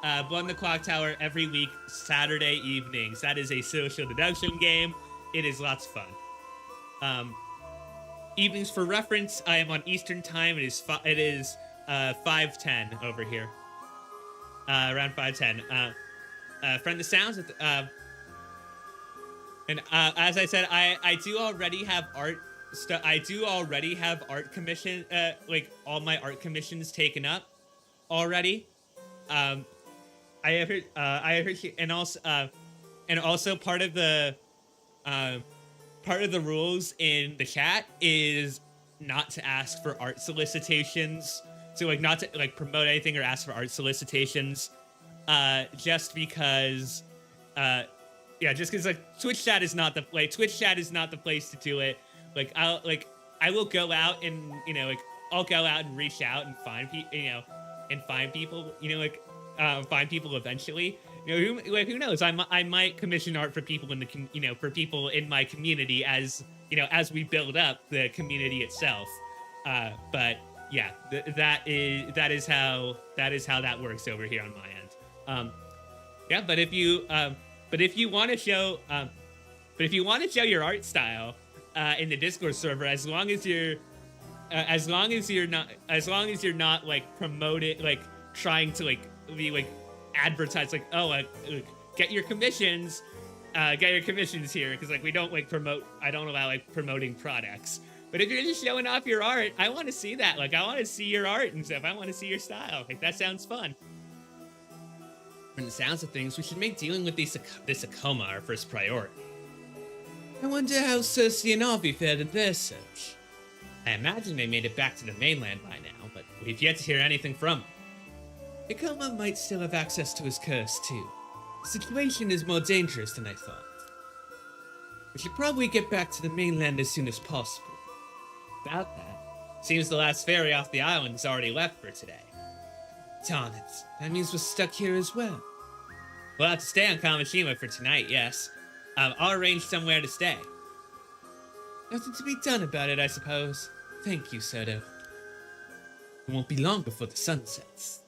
Speaker 1: Blood in the Clock Tower every week, Saturday evenings. That is a social deduction game. It is lots of fun. Evenings for reference, I am on Eastern time. It is 5:10 over here. around 5'10". From the sounds of and as I said, I do already have art stuff. I do already have art commission, like all my art commissions taken up already. I have heard, and also part of the rules in the chat is not to ask for art solicitations. So like not to like promote anything or ask for art solicitations, just because, yeah, just because like Twitch chat is not the place to do it. Like I will go out and I'll go out and reach out and find people, find people eventually. Who knows? I might commission art for people in the for people in my community as we build up the community itself. But yeah, that is how that works over here on my end. Yeah, but if you want to show your art style in the Discord server, as long as you're not like promoting, like trying to like be like advertise like, oh, get your commissions here, because like we don't like promote. I don't allow like promoting products. But if you're just showing off your art, I want to see that. Like I want to see your art and stuff. I want to see your style. Like that sounds fun. From the sounds of things, we should make dealing with this Akoma our first priority. I wonder how Cersei and Avi fared in their search. I imagine they made it back to the mainland by now, but we've yet to hear anything from them. Akoma might still have access to his curse, too. The situation is more dangerous than I thought. We should probably get back to the mainland as soon as possible. About that, seems the last ferry off the island is already left for today. Darn it, that means we're stuck here as well. We'll have to stay on Kamishima for tonight, yes. I'll arrange somewhere to stay. Nothing to be done about it, I suppose. Thank you, Soto. It won't be long before the sun sets.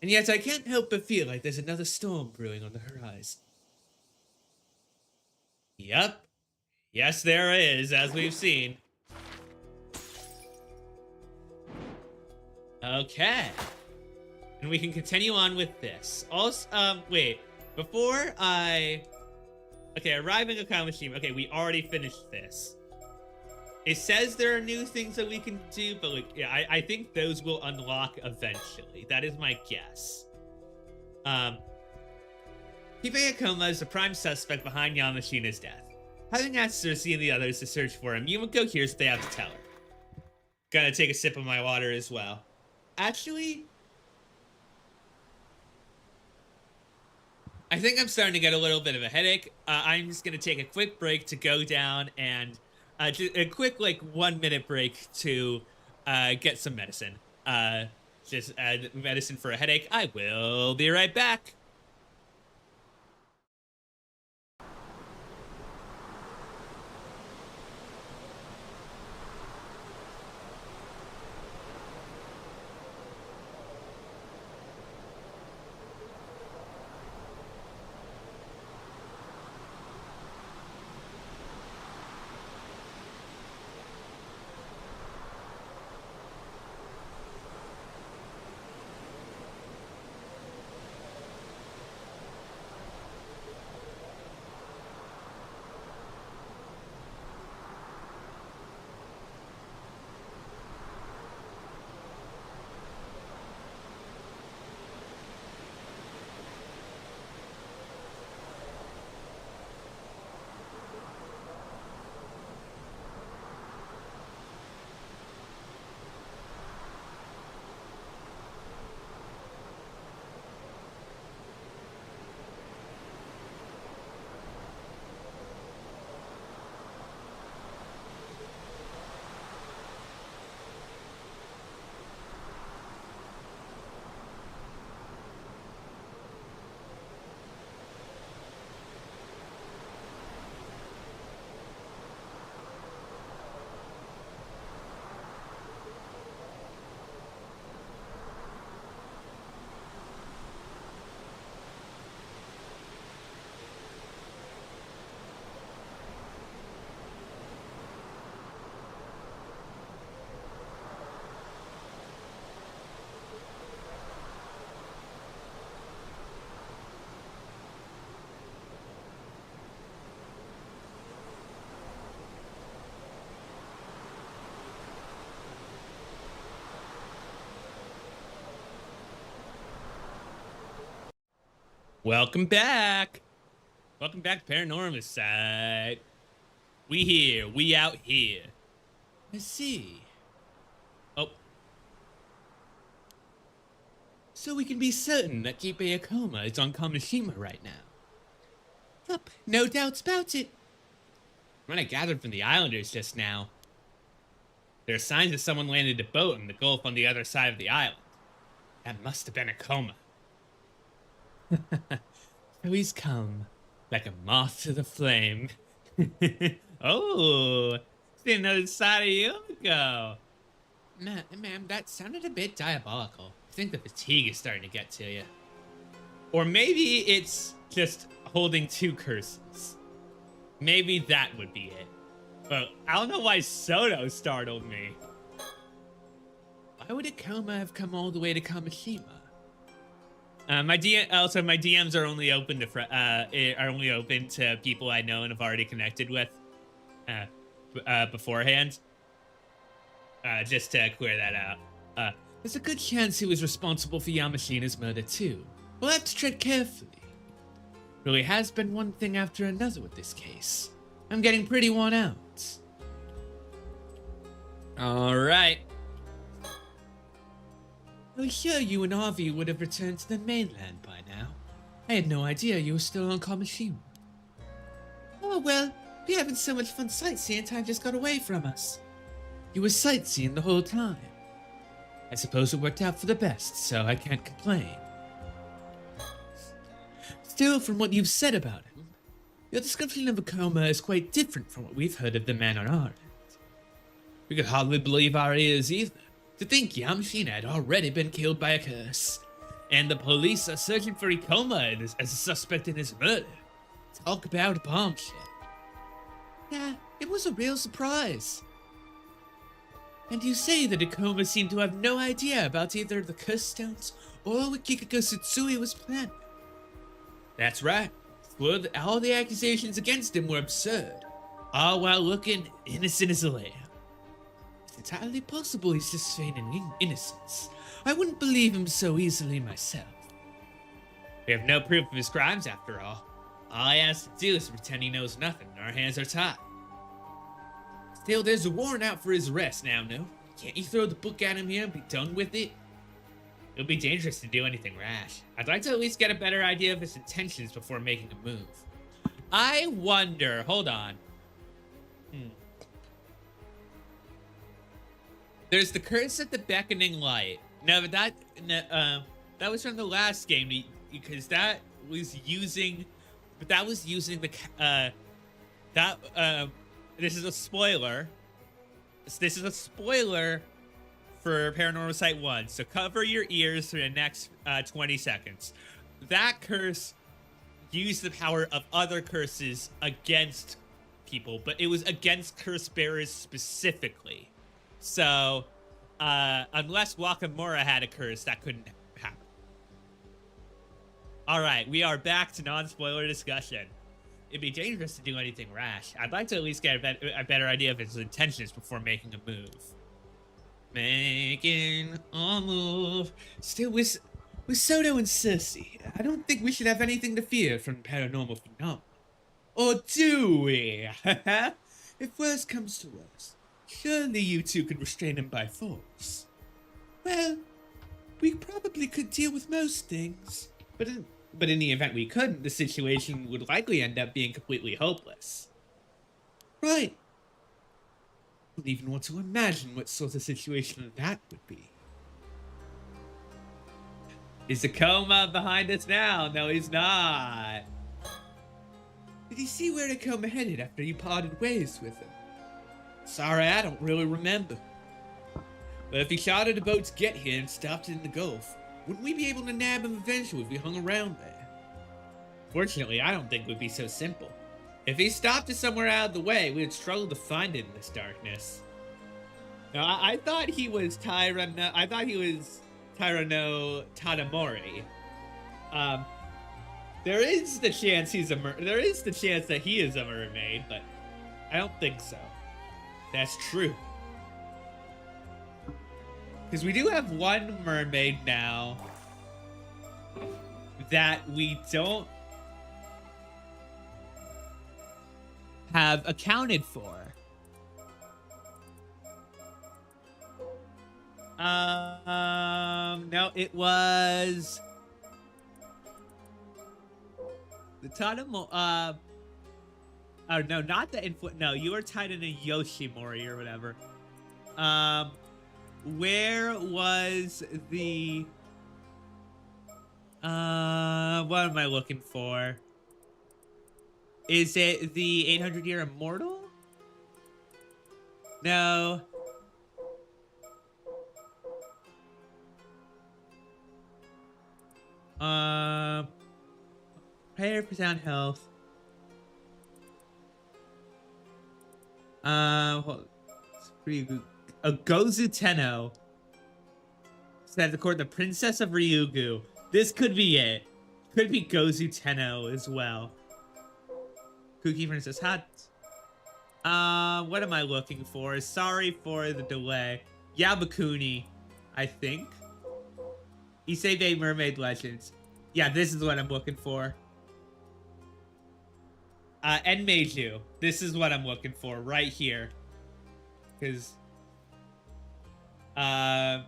Speaker 1: And yet I can't help but feel like there's another storm brewing on the horizon. Yup. Yes, there is, as we've seen. Okay. And we can continue on with this. Also, wait. Before I... Okay, arriving at Kamishima. Okay, we already finished this. It says there are new things that we can do, but like, yeah, I think those will unlock eventually. That is my guess. Hibei Akoma is the prime suspect behind Yamashina's death. Having asked Cersei and the others to search for him, Yumiko hears what they have to tell her. Gonna take a sip of my water as well. Actually, I think I'm starting to get a little bit of a headache. I'm just gonna take a quick break to go down and just a quick like 1 minute break to get some medicine. Just medicine for a headache. I will be right back. Welcome back. Welcome back to Paranormasight. We here, we out here. Let's see. Oh. So we can be certain that Kipe Akoma is on Kamishima right now. Yup, no doubts about it. From what I gathered from the islanders just now, there are signs that someone landed a boat in the gulf on the other side of the island. That must have been Akoma. So he's come, like a moth to the flame. Oh, see another side of Yumiko. Ma'am, that sounded a bit diabolical. I think the fatigue is starting to get to you. Or maybe it's just holding two curses. Maybe that would be it. But I don't know why Soto startled me. Why would Akoma have come all the way to Kamishima? My DMs are only open to people I know and have already connected with beforehand. Just to clear that out. There's a good chance he was responsible for Yamashina's murder too. We'll have to tread carefully. Really has been one thing after another with this case. I'm getting pretty worn out. All right. I was sure you and Avi would have returned to the mainland by now. I had no idea you were still on Kamishima. Oh well, we having so much fun sightseeing, time just got away from us. You were sightseeing the whole time. I suppose it worked out for the best, so I can't complain. Still, from what you've said about him, your description of Akoma is quite different from what we've heard of the man on our end. We could hardly believe our ears either. To think Yamashina had already been killed by a curse, and the police are searching for Akoma as a suspect in his murder. Talk about a bombshell. Yeah, it was a real surprise. And you say that Akoma seemed to have no idea about either the curse stones or what Kikako Tsutsui was planning. That's right. Well, all the accusations against him were absurd, all while looking innocent as a lamb. It's entirely possible he's just feigning innocence. I wouldn't believe him so easily myself. We have no proof of his crimes after all. All he has to do is pretend he knows nothing and our hands are tied. Still, there's a warrant out for his arrest now, no? Can't you throw the book at him here and be done with it? It would be dangerous to do anything rash. I'd like to at least get a better idea of his intentions before making a move. I wonder, hold on. There's the curse at the beckoning light. No, but that was from the last game because that was using the this is a spoiler. This is a spoiler for Paranormasight 1, so cover your ears for the next 20 seconds. That curse used the power of other curses against people, but it was against curse bearers specifically. So, unless Wakamura had a curse, that couldn't happen. Alright, we are back to non-spoiler discussion. It'd be dangerous to do anything rash. I'd like to at least get a better idea of his intentions before making a move. Making a move. Still, with Soto and Cersei, I don't think we should have anything to fear from paranormal phenomena. Or do we? If worse comes to worse, surely you two could restrain him by force. Well, we probably could deal with most things. But in the event we couldn't, the situation would likely end up being completely hopeless. Right. I don't even want to imagine what sort of situation that would be. Is Akoma behind us now? No, he's not. Did you see where Akoma headed after you parted ways with him? Sorry, I don't really remember. But if he chartered a boat to get here and stopped it in the Gulf, wouldn't we be able to nab him eventually if we hung around there? Fortunately, I don't think it would be so simple. If he stopped us somewhere out of the way, we would struggle to find it in this darkness. Now, I thought he was Tyrano Tadamori. There is the chance that he is a mermaid, but I don't think so. That's true. Because we do have one mermaid now. that we don't have accounted for. No, it was the Tadamo, oh no, not the no, you were tied in a Yoshimori or whatever. Where was the, what am I looking for? Is it the 800-year immortal? No. Prayer for sound health. Hold, it's pretty good. A Gozu Tenno. Said the court, the Princess of Ryugu. This could be it. Could be Gozu Tenno as well. Cookie Princess Hat. What am I looking for? Sorry for the delay. Yabakuni, I think. Isebe Mermaid Legends. Yeah, this is what I'm looking for. Enmeiju. This is what I'm looking for right here. Because, yeah,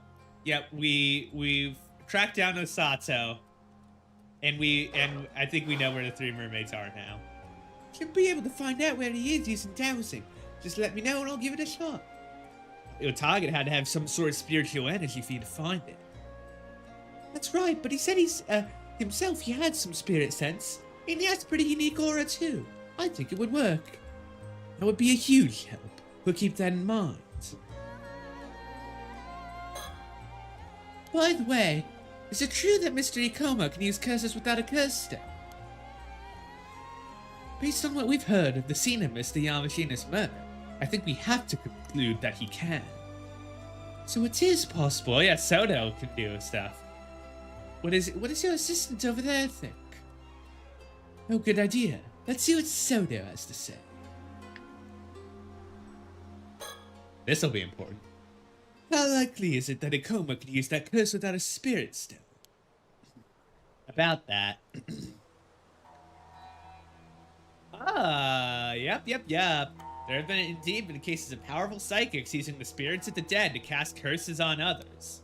Speaker 1: we've tracked down Osato, and I think we know where the 3 mermaids are now. Should be able to find out where he is using dowsing. Just let me know and I'll give it a shot. Your target had to have some sort of spiritual energy for you to find it. That's right, but he said himself he had some spirit sense, and he has pretty unique aura too. I think it would work. That would be a huge help. We'll keep that in mind. By the way, is it true that Mr. Ikoma can use curses without a curse stone? Based on what we've heard of the scene of Mr. Yamashina's murder, I think we have to conclude that he can. So it is possible. Yeah, Soto can do stuff. What does your assistant over there think? Oh, good idea. Let's see what Soto has to say. This'll be important. How likely is it that Ikoma could use that curse without a spirit stone? About that. Yep. There have indeed been cases of powerful psychics using the spirits of the dead to cast curses on others.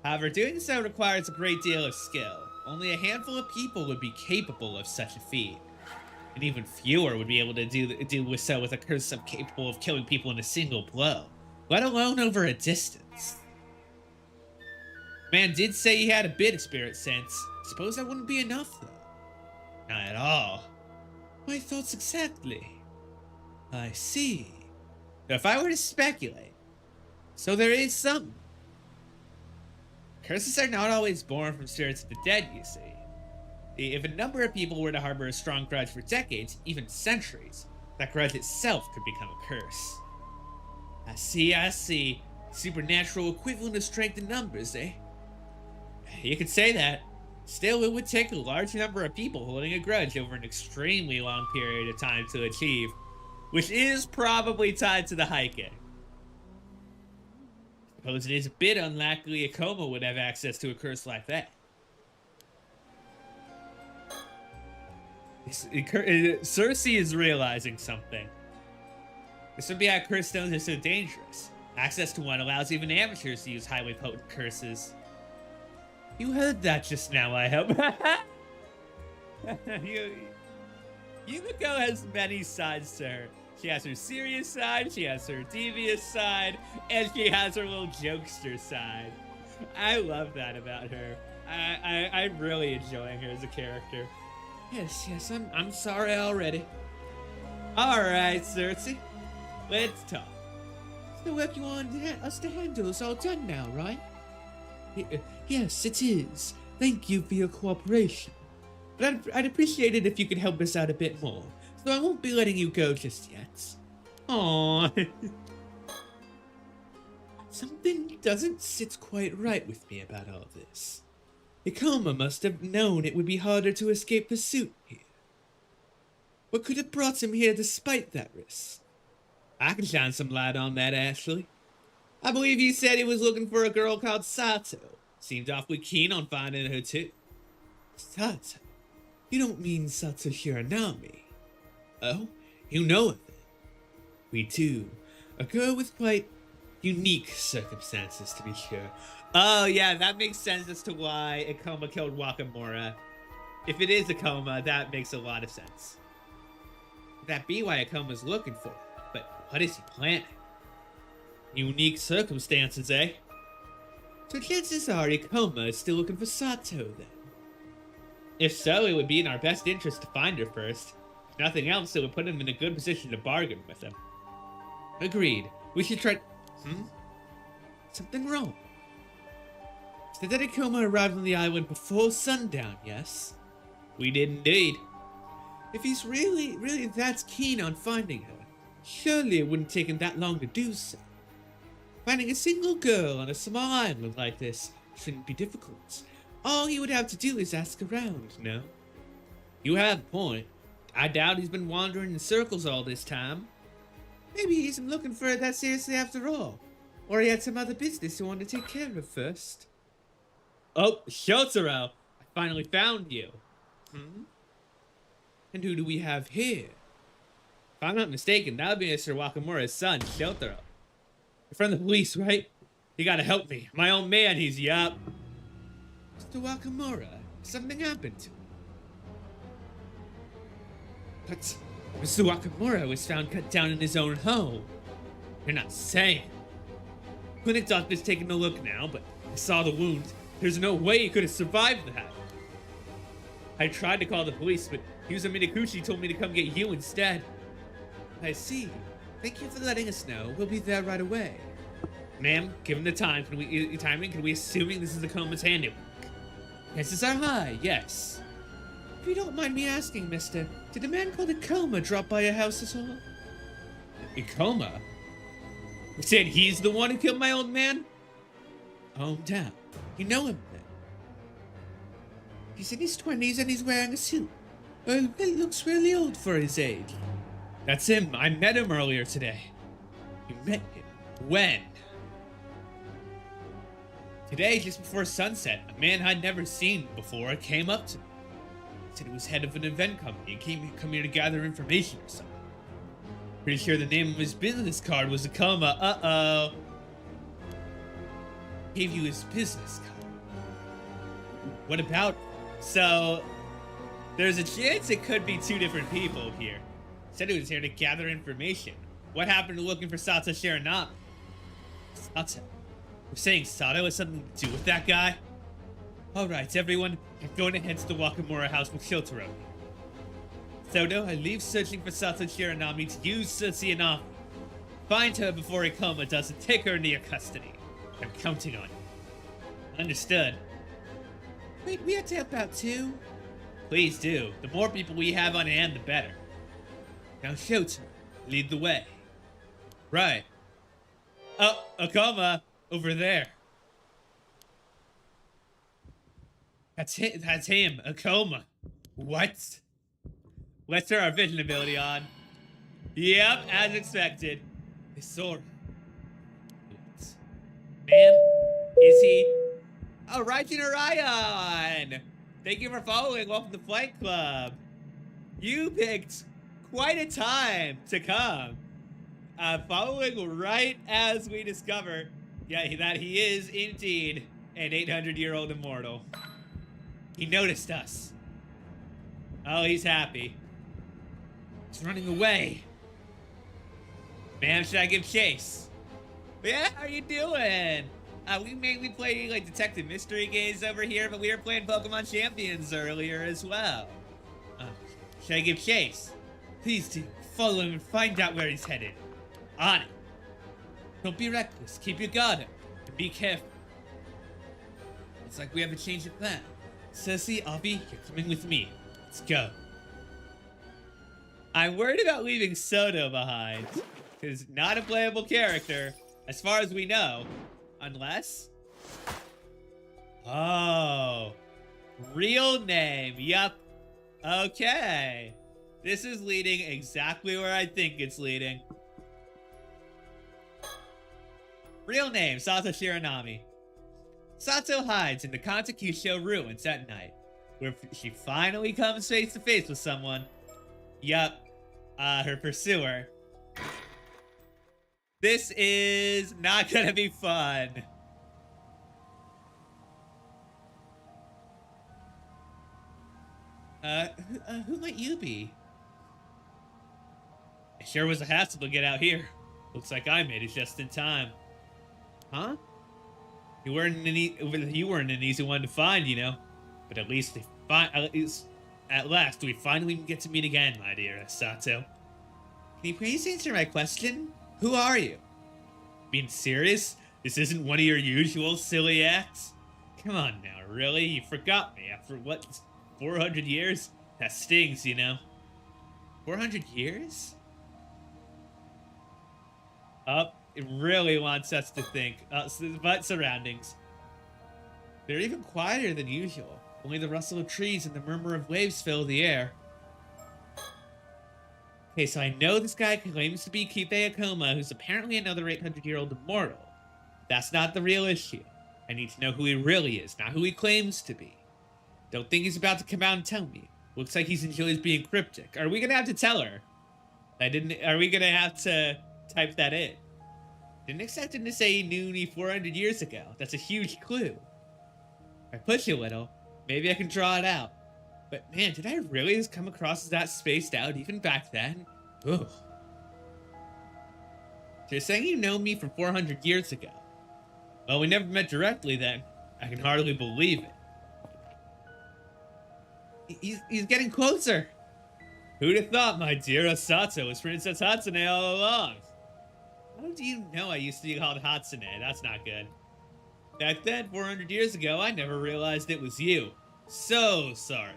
Speaker 1: However, doing so requires a great deal of skill. Only a handful of people would be capable of such a feat. And even fewer would be able to do so with a curse capable of killing people in a single blow, let alone over a distance. Man did say he had a bit of spirit sense. Suppose that wouldn't be enough, though. Not at all. My thoughts exactly. I see. Now, if I were to speculate, so there is something. Curses are not always born from spirits of the dead, you see. If a number of people were to harbor a strong grudge for decades, even centuries, that grudge itself could become a curse. I see. Supernatural equivalent of strength in numbers, eh? You could say that. Still, it would take a large number of people holding a grudge over an extremely long period of time to achieve, which is probably tied to the hiking. Suppose it is a bit unlikely Ikoma would have access to a curse like that. Cersei is realizing something. This would be how curse stones are so dangerous. Access to one allows even amateurs to use highly potent curses. You heard that just now, I hope. Yumiko has many sides to her. She has her serious side, she has her devious side, and she has her little jokester side. I love that about her. I'm really enjoying her as a character. Yes, I'm sorry already. Alright, Cersei. Let's talk. The work you want us to handle is all done now, right? Yes, it is. Thank you for your cooperation. But I'd appreciate it if you could help us out a bit more. So I won't be letting you go just yet. Aww. Something doesn't sit quite right with me about all this. Ikoma must have known it would be harder to escape pursuit here. What could have brought him here despite that risk? I can shine some light on that, Ashley. I believe he said he was looking for a girl called Sato. Seemed awfully keen on finding her too. Sato? You don't mean Sato Shiranami? Oh, you know of it. We do. A girl with quite unique circumstances, to be sure. Oh, yeah, that makes sense as to why Akoma killed Wakamura. If it is Akoma, that makes a lot of sense. That be why Akoma's looking for it. But what is he planning? Unique circumstances, eh? So chances are Akoma is still looking for Sato, then. If so, it would be in our best interest to find her first. If nothing else, it would put him in a good position to bargain with him. Agreed. We should try... Something wrong. So that Akoma arrived on the island before sundown, yes? We did indeed. If he's really that keen on finding her, surely it wouldn't take him that long to do so. Finding a single girl on a small island like this shouldn't be difficult. All he would have to do is ask around, no? You have a point. I doubt he's been wandering in circles all this time. Maybe he isn't looking for it that seriously after all. Or he had some other business he wanted to take care of first. Oh, Shotaro! I finally found you. And who do we have here? If I'm not mistaken, that would be Mr. Wakamura's son, Shotaro. You're from the police, right? You gotta help me. My own man, he's yup. Mr. Wakamura, something happened to him. But Mr. Wakamura was found cut down in his own home. You're not saying. Clinic doctor's taking a look now, but I saw the wound. There's no way he could have survived that. I tried to call the police, but Yuzo Minakuchi told me to come get you instead. I see. Thank you for letting us know. We'll be there right away. Ma'am, given the time, can we assuming this is Akoma's handiwork? Chances are high, yes. If you don't mind me asking, mister, did a man called Akoma drop by your house at all? Akoma? You said he's the one who killed my old man? Hometown. You know him then? He's in his 20s and he's wearing a suit. Well, he looks really old for his age. That's him. I met him earlier today. You met him? When? Today, just before sunset, a man I'd never seen before came up to me. Said he was head of an event company and come here to gather information or something. Pretty sure the name of his business card was Akoma. Uh-oh. Gave you his business card. What about... So, there's a chance it could be two different people here. Said he was here to gather information. What happened to looking for Sato Shiranami? Sato? We're saying Sato has something to do with that guy? Alright, everyone. I'm going to head to the Wakamura house with Shotaro. Soto, I leave searching for Sato Shiranami to use Tsuchiyanami. Find her before Akoma does and take her into your custody. I'm counting on you. Understood. Wait, we have to help out too? Please do. The more people we have on hand, the better. Now Shotaro, lead the way. Right. Oh, Akoma, over there. That's him, Akoma. What? Let's turn our vision ability on. Yep, as expected. Sora. Ma'am, is he? Oh, Raijin Orion! Thank you for following. Welcome to Flight Club. You picked quite a time to come. Following right as we discover, that he is indeed an 800-year-old immortal. He noticed us. Oh, he's happy. He's running away. Ma'am, should I give chase? Yeah, how are you doing? We mainly play like detective mystery games over here, but we were playing Pokemon Champions earlier as well. Should I give chase? Please do. Follow him and find out where he's headed. On it. Don't be reckless. Keep your guard up. And be careful. It's like we have a change of plan. Cersei, Avi, you're coming with me. Let's go. I'm worried about leaving Soto behind. He's not a playable character, as far as we know. Unless... Oh. Real name. Yup. Okay. This is leading exactly where I think it's leading. Real name, Sato Shiranami. Sato hides in the Kantakusho ruins at night. where she finally comes face to face with someone. Yup, her pursuer. This is not gonna be fun. Who might you be? It sure was a hassle to get out here. Looks like I made it just in time. Huh? You weren't an easy one to find, you know. But at last we finally get to meet again, my dear Sato. Can you please answer my question? Who are you? Being serious? This isn't one of your usual silly acts? Come on now, really? You forgot me after what, 400 years? That stings, you know. 400 years? It really wants us to think. But surroundings. They're even quieter than usual. Only the rustle of trees and the murmur of waves fill the air. Okay, so I know this guy claims to be Kipe Akoma, who's apparently another 800-year-old immortal. That's not the real issue. I need to know who he really is, not who he claims to be. Don't think he's about to come out and tell me. Looks like he enjoys being cryptic. Are we gonna have to tell her? Are we gonna have to type that in? Didn't expect him to say he knew me 400 years ago. That's a huge clue. If I push a little, maybe I can draw it out. But man, did I really just come across as that spaced out even back then? Ugh. So you're saying you know me from 400 years ago? Well, we never met directly then. I can hardly believe it. He's getting closer. Who'd have thought my dear Asato was Princess Hatsune all along? How do you know I used to be called Hatsune? That's not good. Back then, 400 years ago, I never realized it was you. So sorry.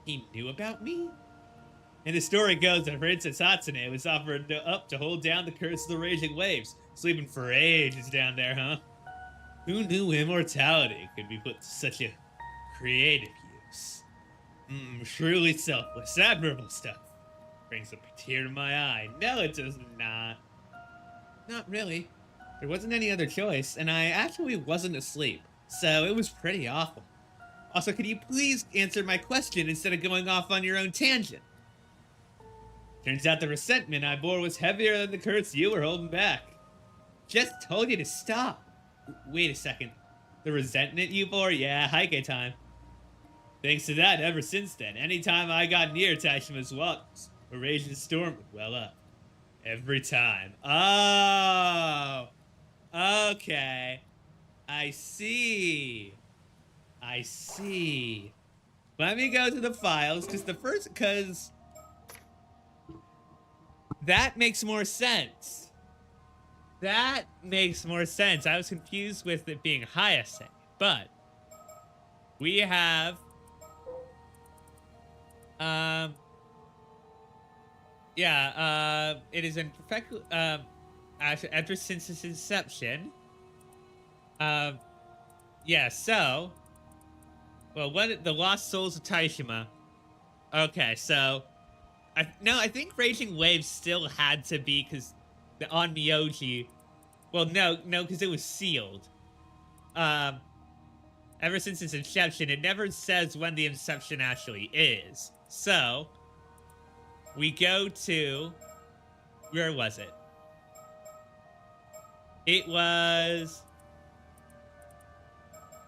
Speaker 1: He knew about me? And the story goes that Princess Hatsune was offered up to hold down the curse of the raging waves, sleeping for ages down there, huh? Who knew immortality could be put to such a creative use? Truly selfless, admirable stuff. Brings a tear to my eye. No, it does not. Not really. There wasn't any other choice, and I actually wasn't asleep, so it was pretty awful. Also, could you please answer my question instead of going off on your own tangent? Turns out the resentment I bore was heavier than the curse you were holding back. Just told you to stop. Wait a second. The resentment you bore? Yeah, hike time. Thanks to that, ever since then, anytime I got near Tashima's waters, a raging storm would well up. Every time. Oh! Okay. I see. Let me go to the files, because that makes more sense. I was confused with it being Hayase, but we have, it is in perfect, ever since its inception. The Lost Souls of Taishima. Okay, so, I think Raging Waves still had to be, because on Miyoji, well, no, because it was sealed. Ever since its inception, it never says when the inception actually is. So, we go to, where was it?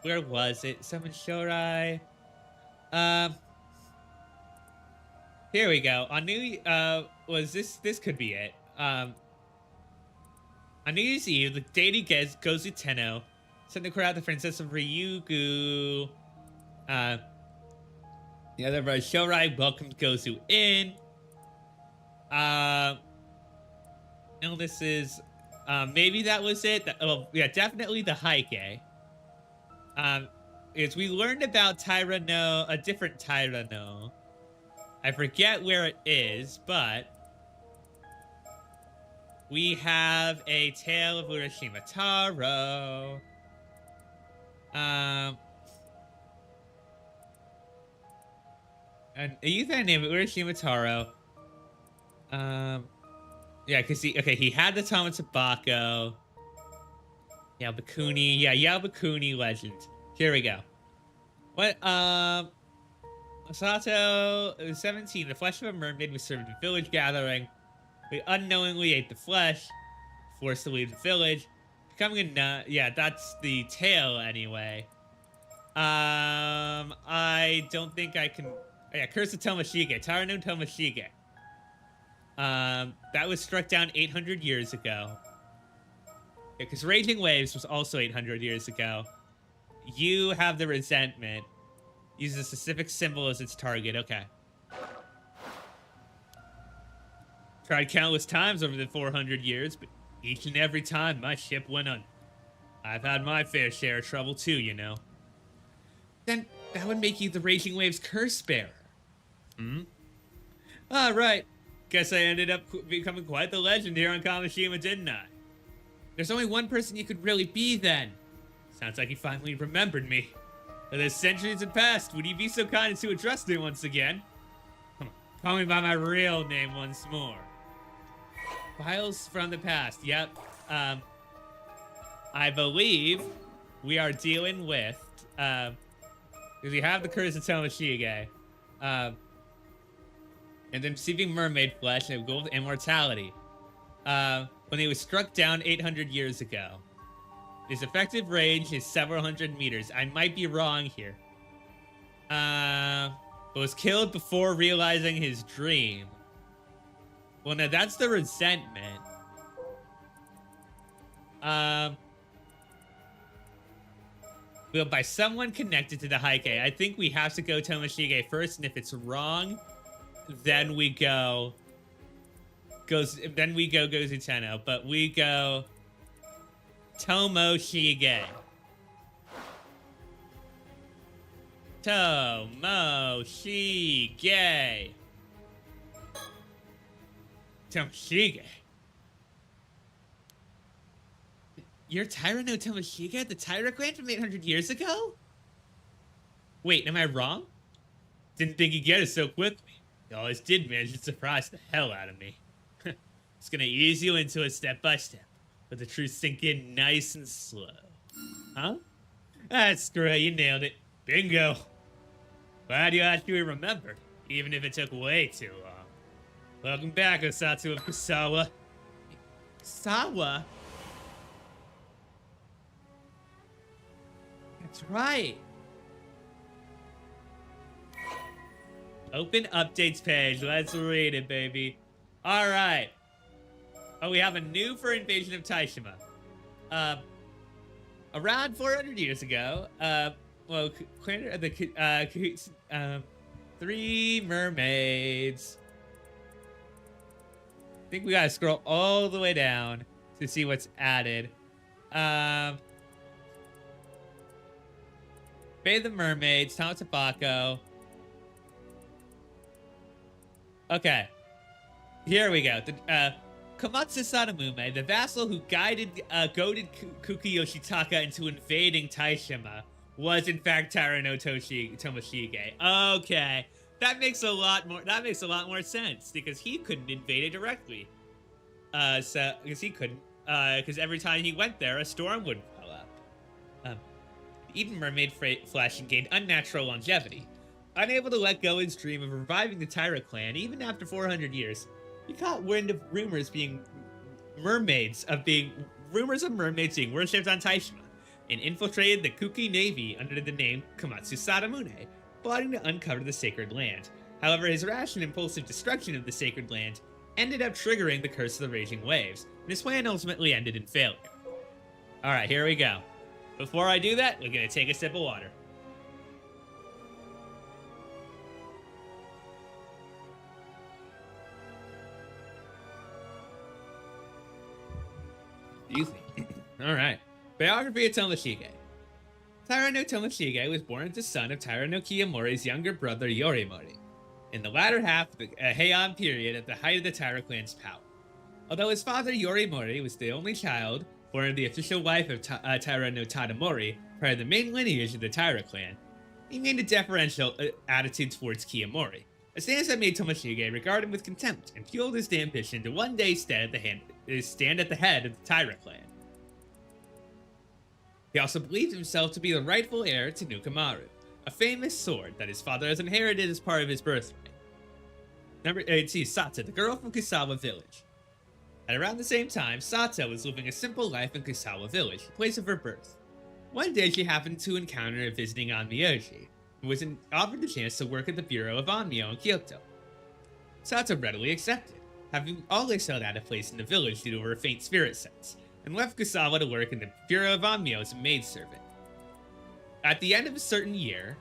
Speaker 1: Where was it? Summon Shorai. Here we go. On New, this could be it. On New Year's Eve, the deity Gozu Tenno sent the crowd the princess of Ryugu. The other brother Shorai welcomed Gozu in. And this is, maybe that was it. Definitely the Heike. Is we learned about Tyranno, a different Tyranno. I forget where it is, but we have a tale of Urashima Taro. And a youth named Urashima Taro. Because he had the Tama Tabako. Yao Bakuni legend. Here we go. What, Sato, 17. The flesh of a mermaid was served at a village gathering. We unknowingly ate the flesh, forced to leave the village, becoming a nut. Yeah, that's the tale anyway. I don't think I can. Oh, yeah, Curse of Tomoshige, Tara no Tomoshige. That was struck down 800 years ago. Yeah, because Raging Waves was also 800 years ago. You have the resentment. Uses a specific symbol as its target. Okay. Tried countless times over the 400 years, but each and every time my ship went under. I've had my fair share of trouble too, you know. Then that would make you the Raging Waves curse bearer. Hmm? Ah, right. Guess I ended up becoming quite the legend here on Kamishima, didn't I? There's only one person you could really be then. Sounds like you finally remembered me. Although centuries had passed, would you be so kind as to address me once again? Come on, call me by my real name once more. Files from the past. Yep. I believe we are dealing with, because we have the Curse of Tomoshige, and then receiving mermaid flesh and gold immortality. When he was struck down 800 years ago. His effective range is several hundred meters. I might be wrong here. But was killed before realizing his dream. Well, now that's the resentment. Well, by someone connected to the Heike. I think we have to go Tomoshige first, and if it's wrong, then we go Gozuteno, but we go Tomoshige. Tomoshige. Tomoshige. You're Taira no Tomoshige, the Taira clan from 800 years ago? Wait, am I wrong? Didn't think you'd get it so quickly. You always did manage to surprise the hell out of me. It's gonna ease you into it step by step, but the truth sink in nice and slow. Huh? Ah, screw it, you nailed it. Bingo. Glad you actually remembered, even if it took way too long. Welcome back, Osatsu of Kusawa. Kusawa? That's right. Open updates page. Let's read it, baby. All right. Oh, we have a new for Invasion of Taishima. Around 400 years ago, well, three mermaids. I think we gotta scroll all the way down to see what's added. Bathe the mermaids, Tama Tobacco. Okay. Here we go. Komatsu Sadamume, the vassal who goaded Kuki Yoshitaka into invading Taishima, was in fact Tara no Tomoshige. Okay. That makes a lot more sense, because he couldn't invade it directly. Because every time he went there, a storm would pile up. Eden mermaid flesh gained unnatural longevity. Unable to let go his dream of reviving the Taira clan, even after 400 years, he caught wind of rumors of mermaids being worshipped on Taishima, and infiltrated the Kuki Navy under the name Komatsu Sadamune, plotting to uncover the sacred land. However, his rash and impulsive destruction of the sacred land ended up triggering the Curse of the Raging Waves, and his plan ultimately ended in failure. Alright, here we go. Before I do that, we're gonna take a sip of water. Excuse me. Alright. Biography of Tomoshige. Taira no Tomoshige was born as the son of Taira no Kiyomori's younger brother Yorimori, in the latter half of the Heian period at the height of the Taira clan's power. Although his father Yorimori was the only child born of the official wife of Taira no Tadamori, part of the main lineage of the Taira clan, he maintained a deferential attitude towards Kiyomori, a stance that made Tomoshige regard him with contempt and fueled his ambition to one day stand at the head of the Taira clan. He also believed himself to be the rightful heir to Nukumaru, a famous sword that his father has inherited as part of his birthright. Number 8, Sato, the girl from Kusawa Village. At around the same time, Sato was living a simple life in Kusawa Village, the place of her birth. One day she happened to encounter a visiting Onmyoji, who was offered the chance to work at the Bureau of Onmyo in Kyoto. Sato readily accepted, having always held out a place in the village due to her faint spirit sense, and left Kusawa to work in the Bureau of Onmyo as a maidservant. At the end of a certain year,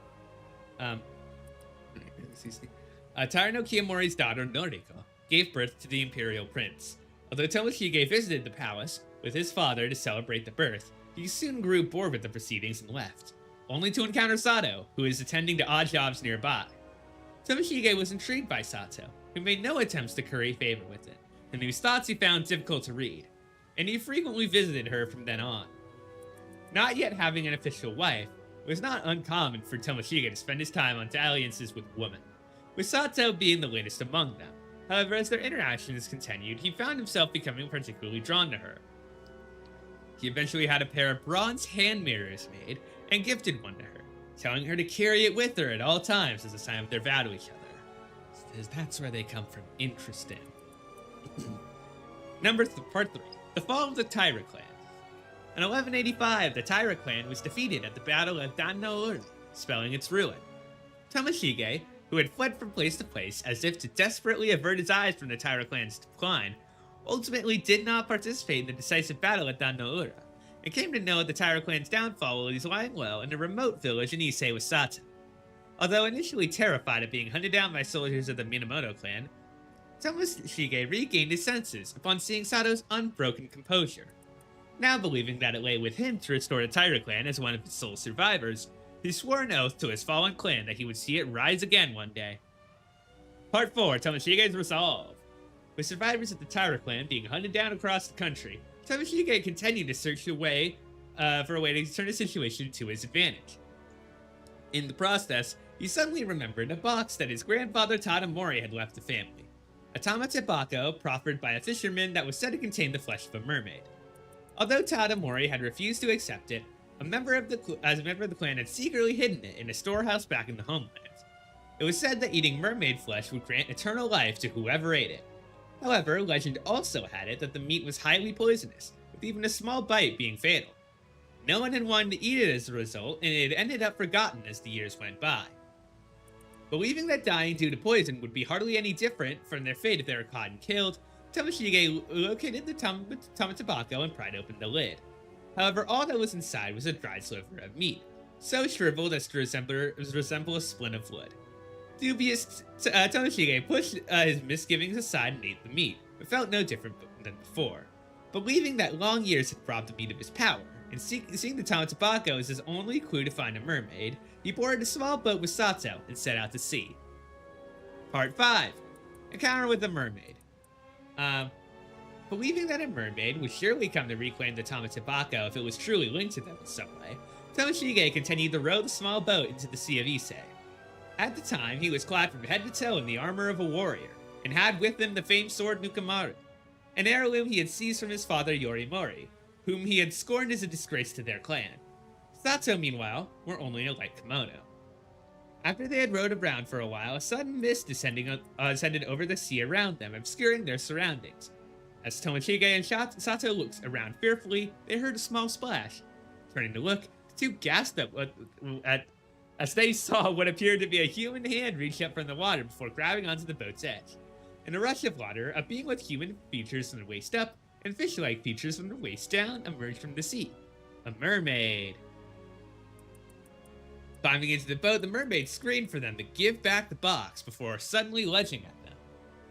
Speaker 1: Tarano Kiyomori's daughter Noriko gave birth to the imperial prince. Although Tomoshige visited the palace with his father to celebrate the birth, he soon grew bored with the proceedings and left, only to encounter Sato, who was attending to odd jobs nearby. Tomoshige was intrigued by Sato, who made no attempts to curry favor with it, and whose thoughts he found difficult to read, and he frequently visited her from then on. Not yet having an official wife, it was not uncommon for Tomoshige to spend his time on dalliances with women, with Sato being the latest among them. However, as their interactions continued, he found himself becoming particularly drawn to her. He eventually had a pair of bronze hand mirrors made and gifted one to her, telling her to carry it with her at all times as a sign of their vow to each other. Because that's where they come from. Interesting. Part 3. The Fall of the Taira Clan. In 1185, the Taira clan was defeated at the Battle of Dan-no-ura, spelling its ruin. Tomoshige, who had fled from place to place as if to desperately avert his eyes from the Taira clan's decline, ultimately did not participate in the decisive battle at Dan-no-ura, and came to know the Taira clan's downfall while he was lying low in a remote village in Ise with Sato. Although initially terrified of being hunted down by soldiers of the Minamoto clan, Tomoshige regained his senses upon seeing Sato's unbroken composure. Now believing that it lay with him to restore the Taira clan as one of its sole survivors, he swore an oath to his fallen clan that he would see it rise again one day. Part 4. Tomoshige's Resolve. With survivors of the Taira clan being hunted down across the country, Tomoshige continued to search for a way to turn the situation to his advantage. In the process, he suddenly remembered a box that his grandfather Tadamori had left the family. A tamatebako proffered by a fisherman that was said to contain the flesh of a mermaid. Although Tadamori had refused to accept it, a member of the clan had secretly hidden it in a storehouse back in the homeland. It was said that eating mermaid flesh would grant eternal life to whoever ate it. However, legend also had it that the meat was highly poisonous, with even a small bite being fatal. No one had wanted to eat it as a result, and it had ended up forgotten as the years went by. Believing that dying due to poison would be hardly any different from their fate if they were caught and killed, Tomoshige located the tamatebako and pried open the lid. However, all that was inside was a dried sliver of meat, so shriveled as to resemble a splint of wood. Dubious, Tomoshige pushed his misgivings aside and ate the meat, but felt no different than before. Believing that long years had robbed the meat of his power, and seeing the tamatebako as his only clue to find a mermaid, he boarded a small boat with Sato and set out to sea. Part 5. Encounter with the Mermaid. Believing that a mermaid would surely come to reclaim the tamatebako if it was truly linked to them in some way, Tomoshige continued to row the small boat into the Sea of Ise. At the time, he was clad from head to toe in the armor of a warrior, and had with him the famed sword Nukamaru, an heirloom he had seized from his father Yorimori, whom he had scorned as a disgrace to their clan. Sato, meanwhile, wore only a light kimono. After they had rowed around for a while, a sudden mist descended over the sea around them, obscuring their surroundings. As Tomoshige and Sato looked around fearfully, they heard a small splash. Turning to look, the two gasped as they saw what appeared to be a human hand reach up from the water before grabbing onto the boat's edge. In a rush of water, a being with human features from the waist up and fish-like features from the waist down emerged from the sea. A mermaid. Climbing into the boat, the mermaid screamed for them to give back the box before suddenly lunging at them.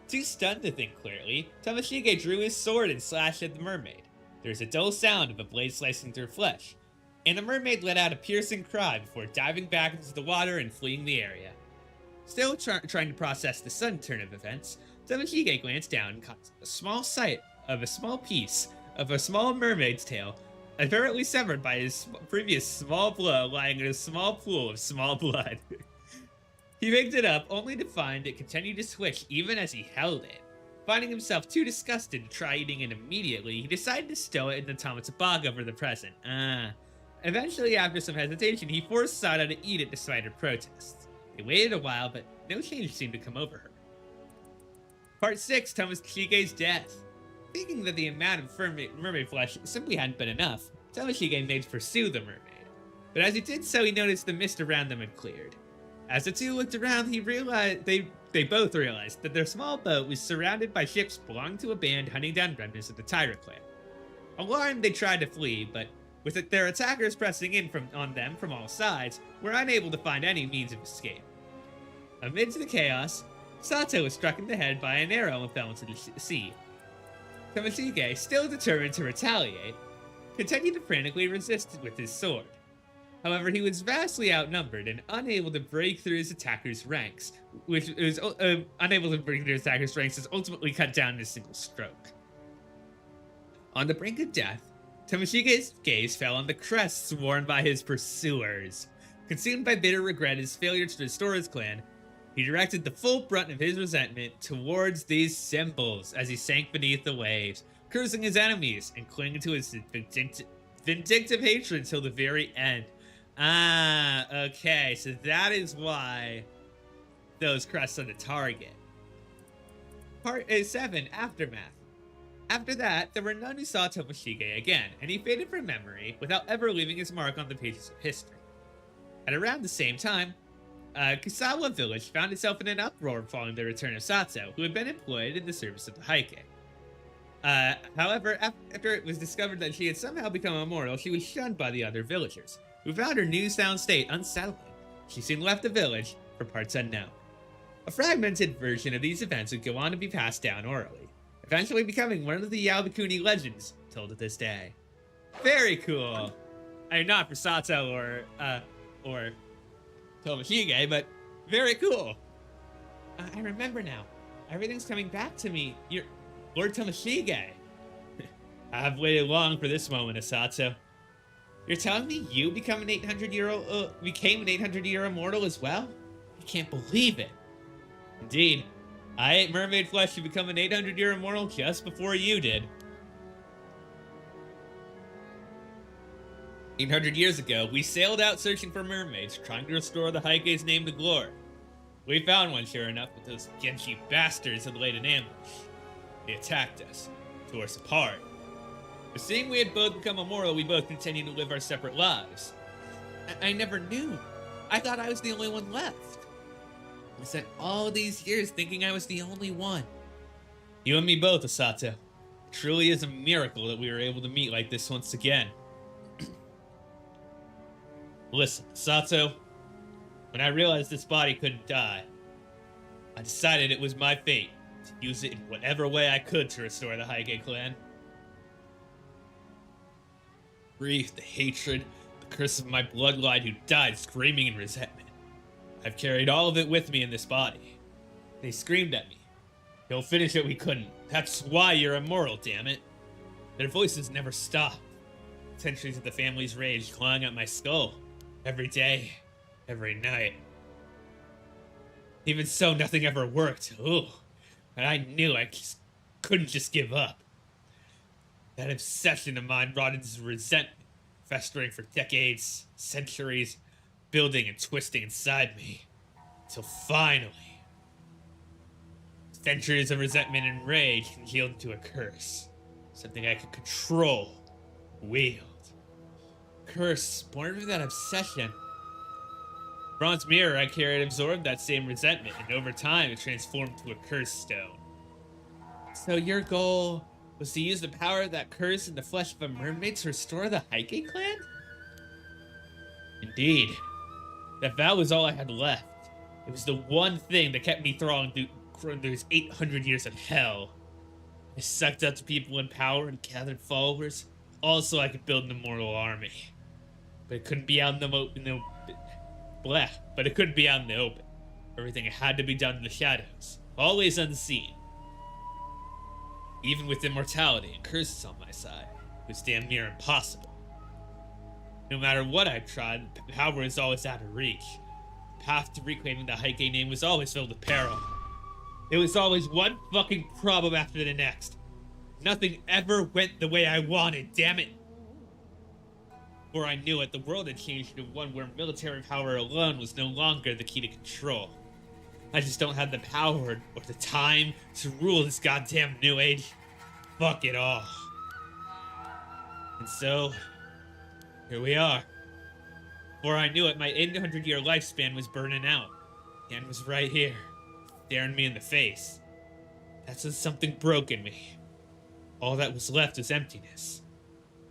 Speaker 1: Too stunned to think clearly, Tomoshige drew his sword and slashed at the mermaid. There was a dull sound of a blade slicing through flesh, and the mermaid let out a piercing cry before diving back into the water and fleeing the area. Still trying to process the sudden turn of events, Tomoshige glanced down and caught a small sight of a small piece of a small mermaid's tail, apparently severed by his previous small blow, lying in a small pool of small blood. He picked it up, only to find it continued to switch even as he held it. Finding himself too disgusted to try eating it immediately, he decided to stow it in the tamatebako for the present. Eventually, after some hesitation, he forced Sada to eat it despite her protests. They waited a while, but no change seemed to come over her. Part 6, Tomoshike's death. Thinking that the amount of mermaid flesh simply hadn't been enough, Tomoshige made to pursue the mermaid. But as he did so, he noticed the mist around them had cleared. As the two looked around, they both realized that their small boat was surrounded by ships belonging to a band hunting down remnants of the Tyra clan. Alarmed, they tried to flee, but with their attackers pressing in on them from all sides, were unable to find any means of escape. Amidst the chaos, Sato was struck in the head by an arrow and fell into the sea. Tomoshige, still determined to retaliate, continued to frantically resist with his sword. However, he was vastly outnumbered and unable to break through his attackers' ranks, was ultimately cut down in a single stroke. On the brink of death, Tomoshige's gaze fell on the crests worn by his pursuers. Consumed by bitter regret at his failure to restore his clan, he directed the full brunt of his resentment towards these symbols as he sank beneath the waves, cursing his enemies and clinging to his vindictive hatred until the very end. Ah, okay, so that is why those crests are the target. Part 7, Aftermath. After that, there were none who saw Tomoshige again, and he faded from memory without ever leaving his mark on the pages of history. At around the same time, Kusawa village found itself in an uproar following the return of Sato, who had been employed in the service of the Heike. However, after it was discovered that she had somehow become immortal, she was shunned by the other villagers, who found her newfound state unsettling. She soon left the village for parts unknown. A fragmented version of these events would go on to be passed down orally, eventually becoming one of the Yabakuni legends told to this day. Very cool. I mean, not for Sato or Tomoshige, but very cool. I remember now. Everything's coming back to me. You're Lord Tomoshige. I've waited long for this moment, Asato. You're telling me you became an 800-year immortal as well? I can't believe it. Indeed, I ate mermaid flesh to become an 800-year immortal just before you did. 800 years ago, we sailed out searching for mermaids, trying to restore the Heike's name to glory. We found one, sure enough, but those Genji bastards had laid an ambush. They attacked us, tore us apart. But seeing we had both become immortal, we both continued to live our separate lives. I never knew. I thought I was the only one left. I spent all these years thinking I was the only one. You and me both, Asato. It truly is a miracle that we were able to meet like this once again. Listen, Sato, when I realized this body couldn't die, I decided it was my fate to use it in whatever way I could to restore the Heike clan. Grief, the hatred, the curse of my bloodline who died screaming in resentment. I've carried all of it with me in this body. They screamed at me. He'll finish what we couldn't. That's why you're immortal, damn it. Their voices never stopped. Centuries of the family's rage clawing at my skull. Every day, every night. Even so, nothing ever worked. Ooh. And I knew I couldn't just give up. That obsession of mine brought into resentment, festering for decades, centuries, building and twisting inside me. Until finally, centuries of resentment and rage congealed into a curse. Something I could control, wield. Curse born from that obsession. Bronze mirror I carried absorbed that same resentment, and over time it transformed to a curse stone. So your goal was to use the power of that curse in the flesh of a mermaid to restore the Heike clan? Indeed. That vow was all I had left. It was the one thing that kept me thrown through those 800 years of hell. I sucked up to people in power and gathered followers, all so I could build an immortal army. But it couldn't be out in the open. But it couldn't be out in the open. Everything had to be done in the shadows, always unseen. Even with immortality and curses on my side, it was damn near impossible. No matter what I tried, power was always out of reach. The path to reclaiming the Heike name was always filled with peril. It was always one fucking problem after the next. Nothing ever went the way I wanted, damn it. Before I knew it, the world had changed into one where military power alone was no longer the key to control. I just don't have the power or the time to rule this goddamn new age. Fuck it all. And so, here we are. Before I knew it, my 800-year lifespan was burning out. The end was right here, staring me in the face. That's when something broke in me. All that was left was emptiness.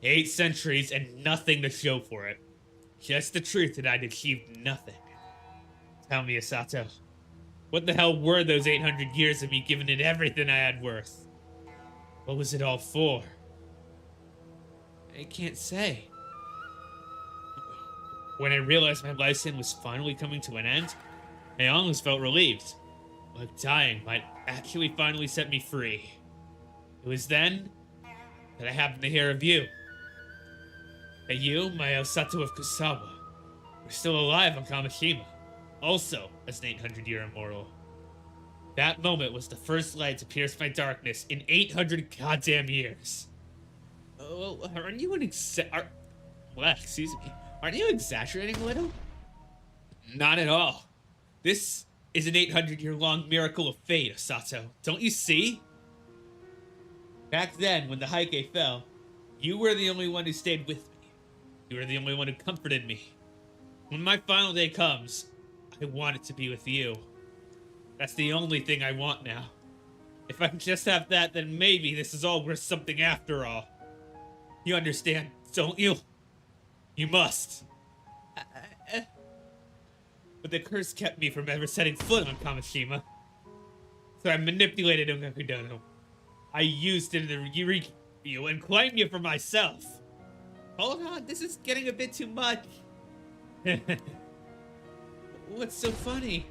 Speaker 1: 8 centuries and nothing to show for it. Just the truth that I'd achieved nothing. Tell me, Asato, what the hell were those 800 years of me giving it everything I had worth? What was it all for? I can't say. When I realized my lifespan was finally coming to an end, I almost felt relieved. Like dying might actually finally set me free. It was then that I happened to hear of you. That you, my Osato of Kusawa, were still alive on Kamishima, also as an 800-year immortal. That moment was the first light to pierce my darkness in 800 goddamn years. Oh, aren't you Aren't you exaggerating a little? Not at all. This is an 800-year-long miracle of fate, Osato. Don't you see? Back then, when the Heike fell, you were the only one who stayed with me. You were the only one who comforted me. When my final day comes, I want it to be with you. That's the only thing I want now. If I can just have that, then maybe this is all worth something after all. You understand, don't you? You must. But the curse kept me from ever setting foot on Kamishima. So I manipulated Ungakudono. I used it to reach you and claim you for myself. Hold on, this is getting a bit too much. What's so funny?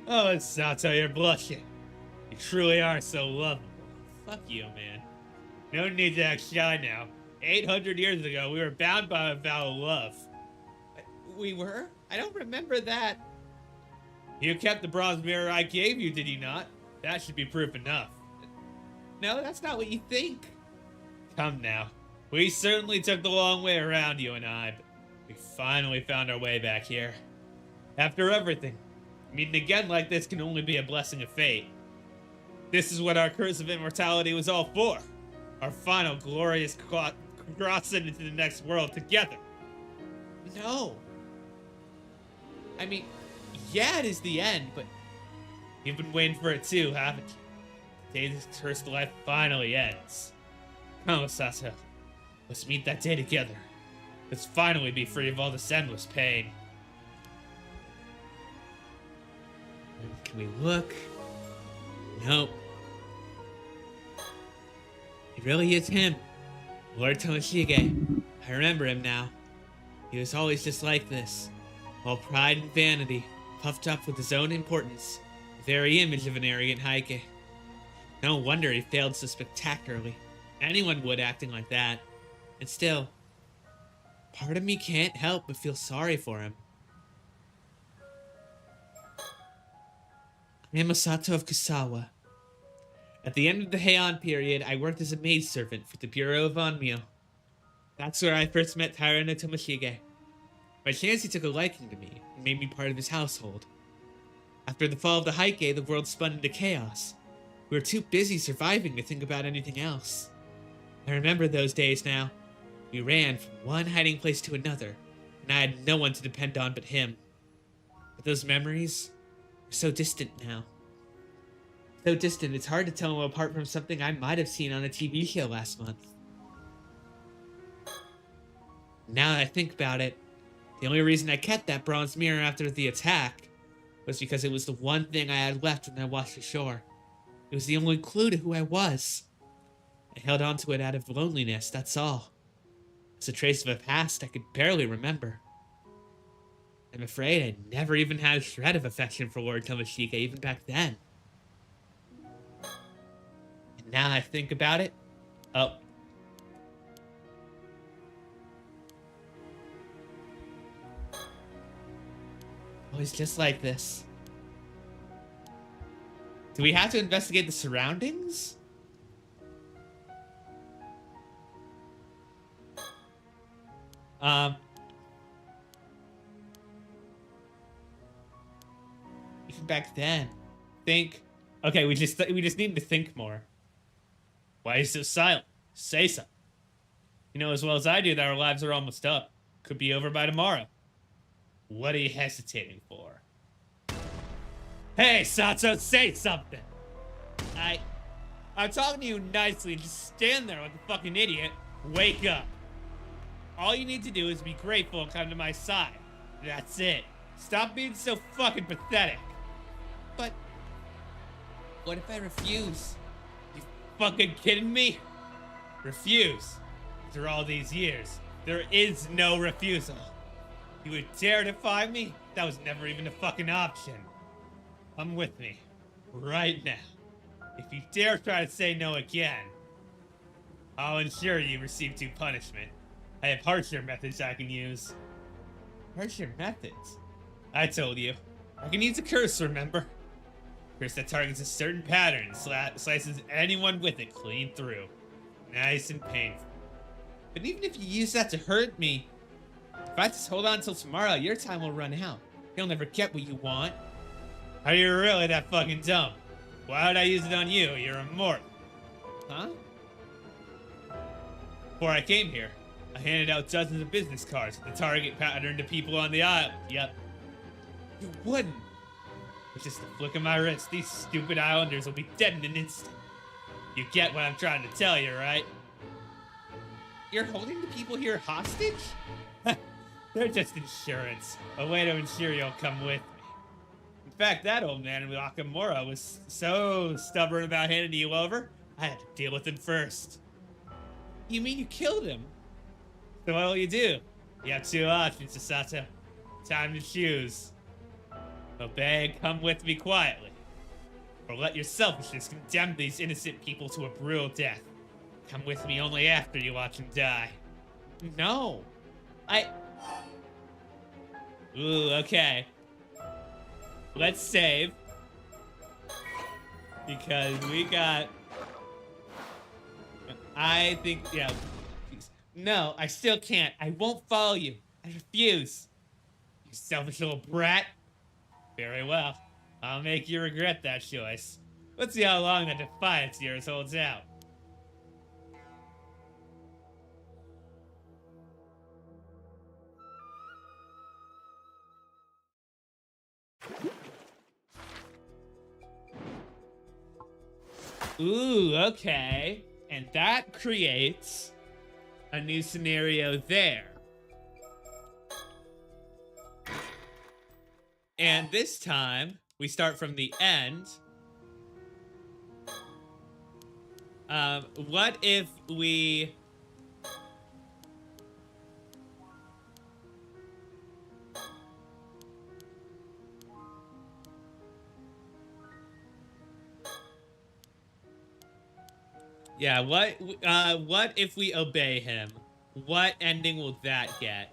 Speaker 1: Oh, Sato, you're blushing. You truly are so lovable. Fuck you, man. No need to act shy now. 800 years ago, we were bound by a vow of love. We were? I don't remember that. You kept the bronze mirror I gave you, did you not? That should be proof enough. No, that's not what you think. Come now. We certainly took the long way around, you and I, but we finally found our way back here. After everything, meeting again like this can only be a blessing of fate. This is what our curse of immortality was all for. Our final glorious crossing into the next world together. No. I mean, yeah, it is the end, but you've been waiting for it too, haven't you? The day this cursed life finally ends. Come, Osato. Let's meet that day together. Let's finally be free of all this endless pain. Can we look? Nope. It really is him. Lord Tomoshige. I remember him now. He was always just like this. All pride and vanity, puffed up with his own importance. The very image of an arrogant Heike. No wonder he failed so spectacularly. Anyone would acting like that. And still, part of me can't help but feel sorry for him. I am Osato of Kusawa. At the end of the Heian period, I worked as a maidservant for the Bureau of Onmyo. That's where I first met Taira no Tomoshige. By chance, he took a liking to me and made me part of his household. After the fall of the Heike, the world spun into chaos. We were too busy surviving to think about anything else. I remember those days now. We ran from one hiding place to another, and I had no one to depend on but him. But those memories are so distant now. So distant, it's hard to tell them apart from something I might have seen on a TV show last month. Now that I think about it, the only reason I kept that bronze mirror after the attack was because it was the one thing I had left when I washed ashore. It was the only clue to who I was. I held on to it out of loneliness, that's all. It's a trace of a past I could barely remember. I'm afraid I never even had a shred of affection for Lord Tomoshige even back then. And now I think about it, oh. Always just like this. Do we have to investigate the surroundings? Even back then, think. Okay, we just need to think more. Why are you so silent? Say something. You know as well as I do that our lives are almost up. Could be over by tomorrow. What are you hesitating for? Hey, Sato, say something! I'm talking to you nicely. Just stand there like a fucking idiot. Wake up. All you need to do is be grateful and come to my side. That's it. Stop being so fucking pathetic. But what if I refuse? You fucking kidding me? Refuse. After all these years, there is no refusal. You would dare defy me? That was never even a fucking option. Come with me. Right now. If you dare try to say no again, I'll ensure you receive due punishment. I have harsher methods I can use. Harsher methods? I told you. I can use a curse, remember? Curse that targets a certain pattern and slices anyone with it clean through. Nice and painful. But even if you use that to hurt me, if I just hold on until tomorrow, your time will run out. You'll never get what you want. Are you really that fucking dumb? Why would I use it on you? You're immortal. Huh? Before I came here, I handed out dozens of business cards with the target pattern to people on the island. Yep. You wouldn't. With just a flick of my wrist, these stupid islanders will be dead in an instant. You get what I'm trying to tell you, right? You're holding the people here hostage? They're just insurance. A way to ensure you'll come with me. In fact, that old man in Nakamura was so stubborn about handing you over, I had to deal with him first. You mean you killed him? So what'll you do? You have two options, Sato. Time to choose. Obey and come with me quietly. Or let your selfishness condemn these innocent people to a brutal death. Come with me only after you watch them die. No. Ooh, okay. Let's save. Because we got... I think, yeah. No, I still can't. I won't follow you. I refuse. You selfish little brat. Very well. I'll make you regret that choice. Let's see how long that defiance of yours holds out. Ooh, okay. And that creates a new scenario there. And this time, we start from the end. What if we... Yeah, what if we obey him? What ending will that get?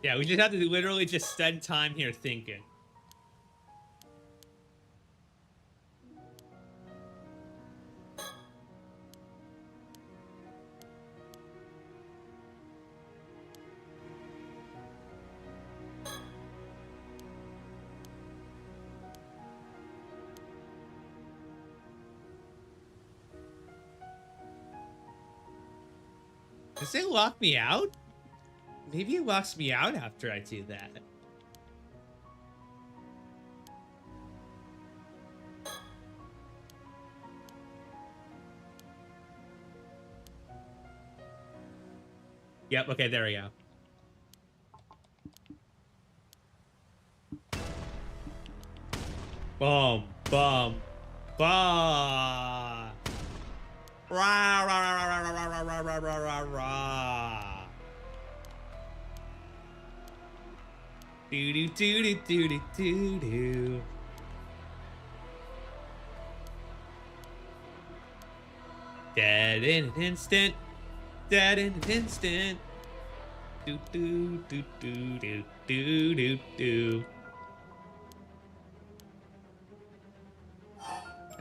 Speaker 1: Yeah, we just have to literally just spend time here thinking. Does it lock me out? Maybe it locks me out after I do that. Yep, okay, there we go. Boom, boom, bah. Rah, rah, rah, rah, rah, rah, rah, rah, rah, rah, rah. Do do do do do do do do. Dead in an instant. Dead in an instant. Do do do do do do do do.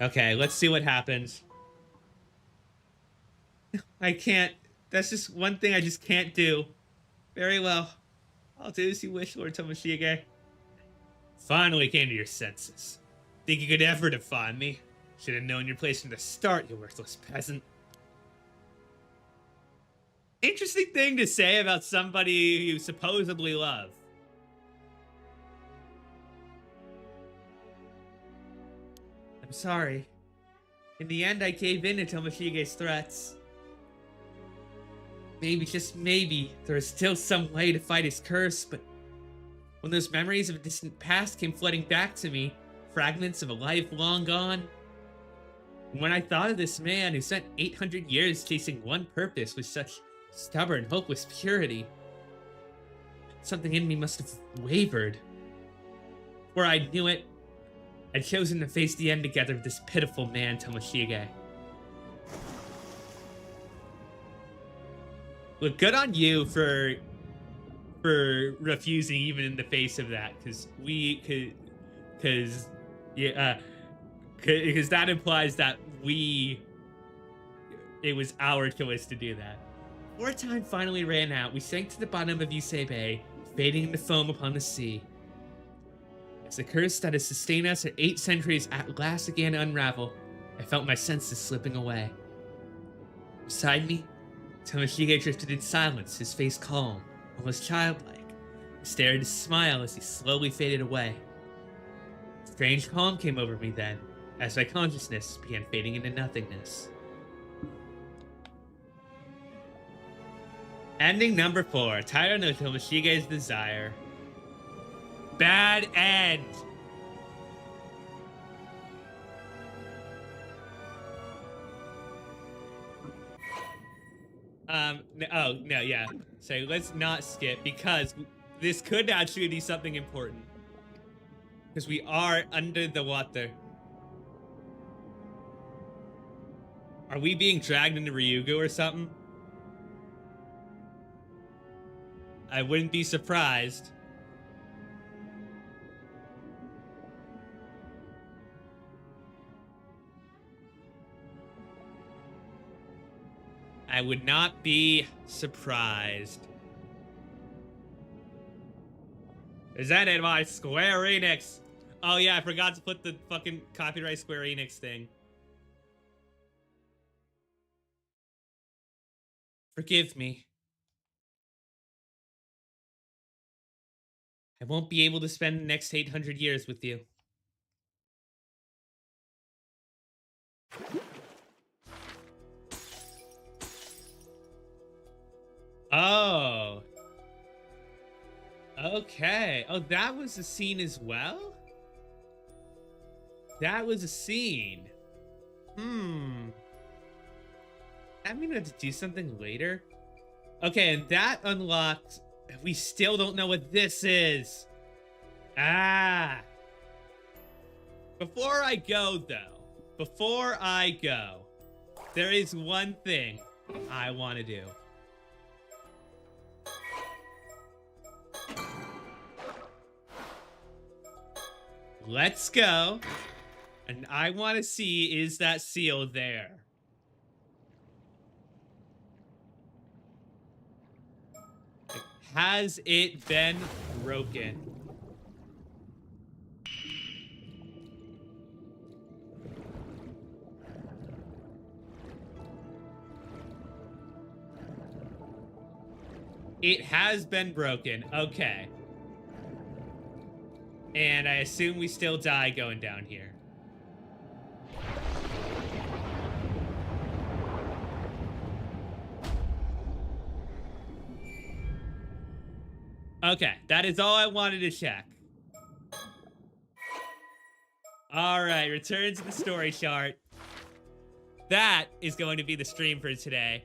Speaker 1: Okay, let's see what happens. I can't. That's just one thing I just can't do. Very well. I'll do as you wish, Lord Tomoshige. Finally came to your senses. Think you could ever defy me? Should have known your place from the start, you worthless peasant. Interesting thing to say about somebody you supposedly love. I'm sorry. In the end, I gave in to Tomoshige's threats. Maybe, just maybe, there is still some way to fight his curse, but when those memories of a distant past came flooding back to me, fragments of a life long gone, and when I thought of this man who spent 800 years chasing one purpose with such stubborn, hopeless purity, something in me must have wavered. Before I knew it, I'd chosen to face the end together with this pitiful man, Tomoshige. Look, good on you for refusing even in the face of that, because that implies that it was our choice to do that. Before time finally ran out, we sank to the bottom of Yusei Bay, fading into foam upon the sea. As the curse that has sustained us for 8 centuries at last began to unravel, I felt my senses slipping away. Beside me, Tomoshige drifted in silence, his face calm, almost childlike. I stared his smile as he slowly faded away. A strange calm came over me then, as my consciousness began fading into nothingness. Ending number 4, Tairo no Tomoshige's Desire. Bad end! Oh, no, yeah. So let's not skip, because this could actually be something important. Because we are under the water. Are we being dragged into Ryugu or something? I wouldn't be surprised. I would not be surprised. Is that it, my Square Enix? Oh yeah, I forgot to put the fucking copyright Square Enix thing. Forgive me. I won't be able to spend the next 800 years with you. Oh. Okay. Oh, that was a scene as well? That was a scene. I'm gonna have to do something later. Okay, and that unlocked... We still don't know what this is. Ah. Before I go, there is one thing I want to do. Let's go. And I want to see, is that seal there? Has it been broken? It has been broken. Okay. And I assume we still die going down here. Okay, that is all I wanted to check. Alright, return to the story chart. That is going to be the stream for today.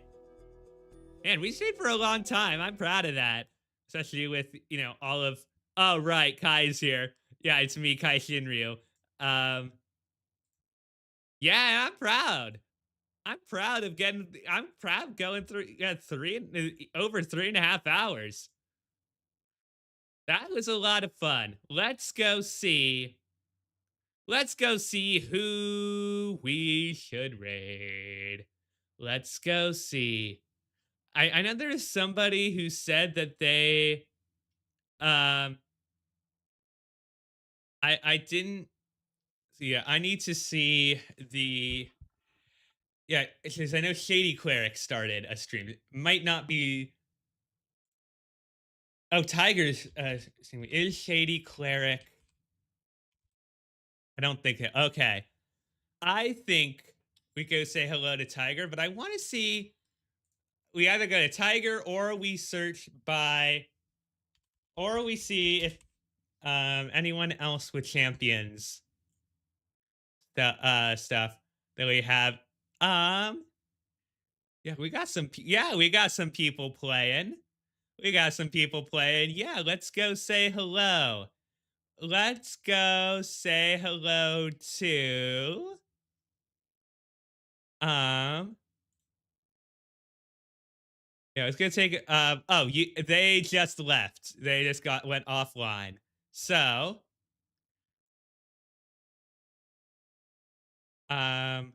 Speaker 1: Man, we stayed for a long time. I'm proud of that. Especially with, you know, all of... Oh, right, Kai's here. Yeah, it's me, Kai Shinryu. Yeah, I'm proud. I'm proud of getting... I'm proud of going through... Yeah, over 3.5 hours. That was a lot of fun. Let's go see who we should raid. Let's go see. I know there's somebody who said that they um I didn't yeah, I need to see the yeah, because I know Shady Cleric started a stream. It might not be oh Tiger's excuse me, is Shady Cleric. I don't think okay. I think we go say hello to Tiger, but I want to see we either go to Tiger or we search by or we see if anyone else with champions the stuff that we have. Um yeah, we got some yeah, we got some people playing. We got some people playing. Yeah, let's go say hello. Let's go say hello to um yeah, it's gonna take oh they just left. They just went offline. So um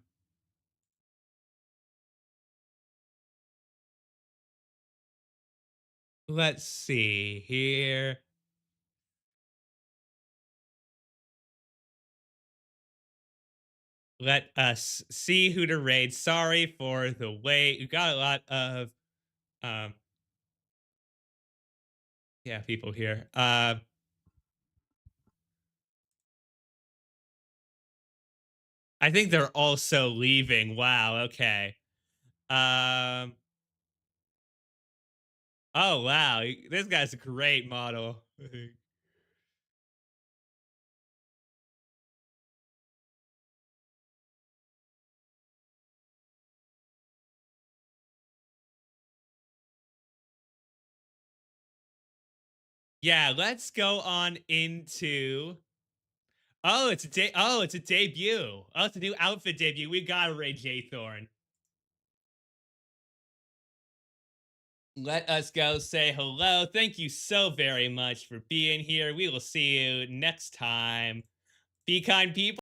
Speaker 1: let's see here. Let us see who to raid. Sorry for the wait. We got a lot of um yeah, people here. I think they're also leaving. Wow, okay. Um oh wow, this guy's a great model. Yeah, let's go on into it's a debut. Oh, it's a new outfit debut. We gotta raid J Thorn. Let us go say hello. Thank you so very much for being here. We will see you next time. Be kind, people.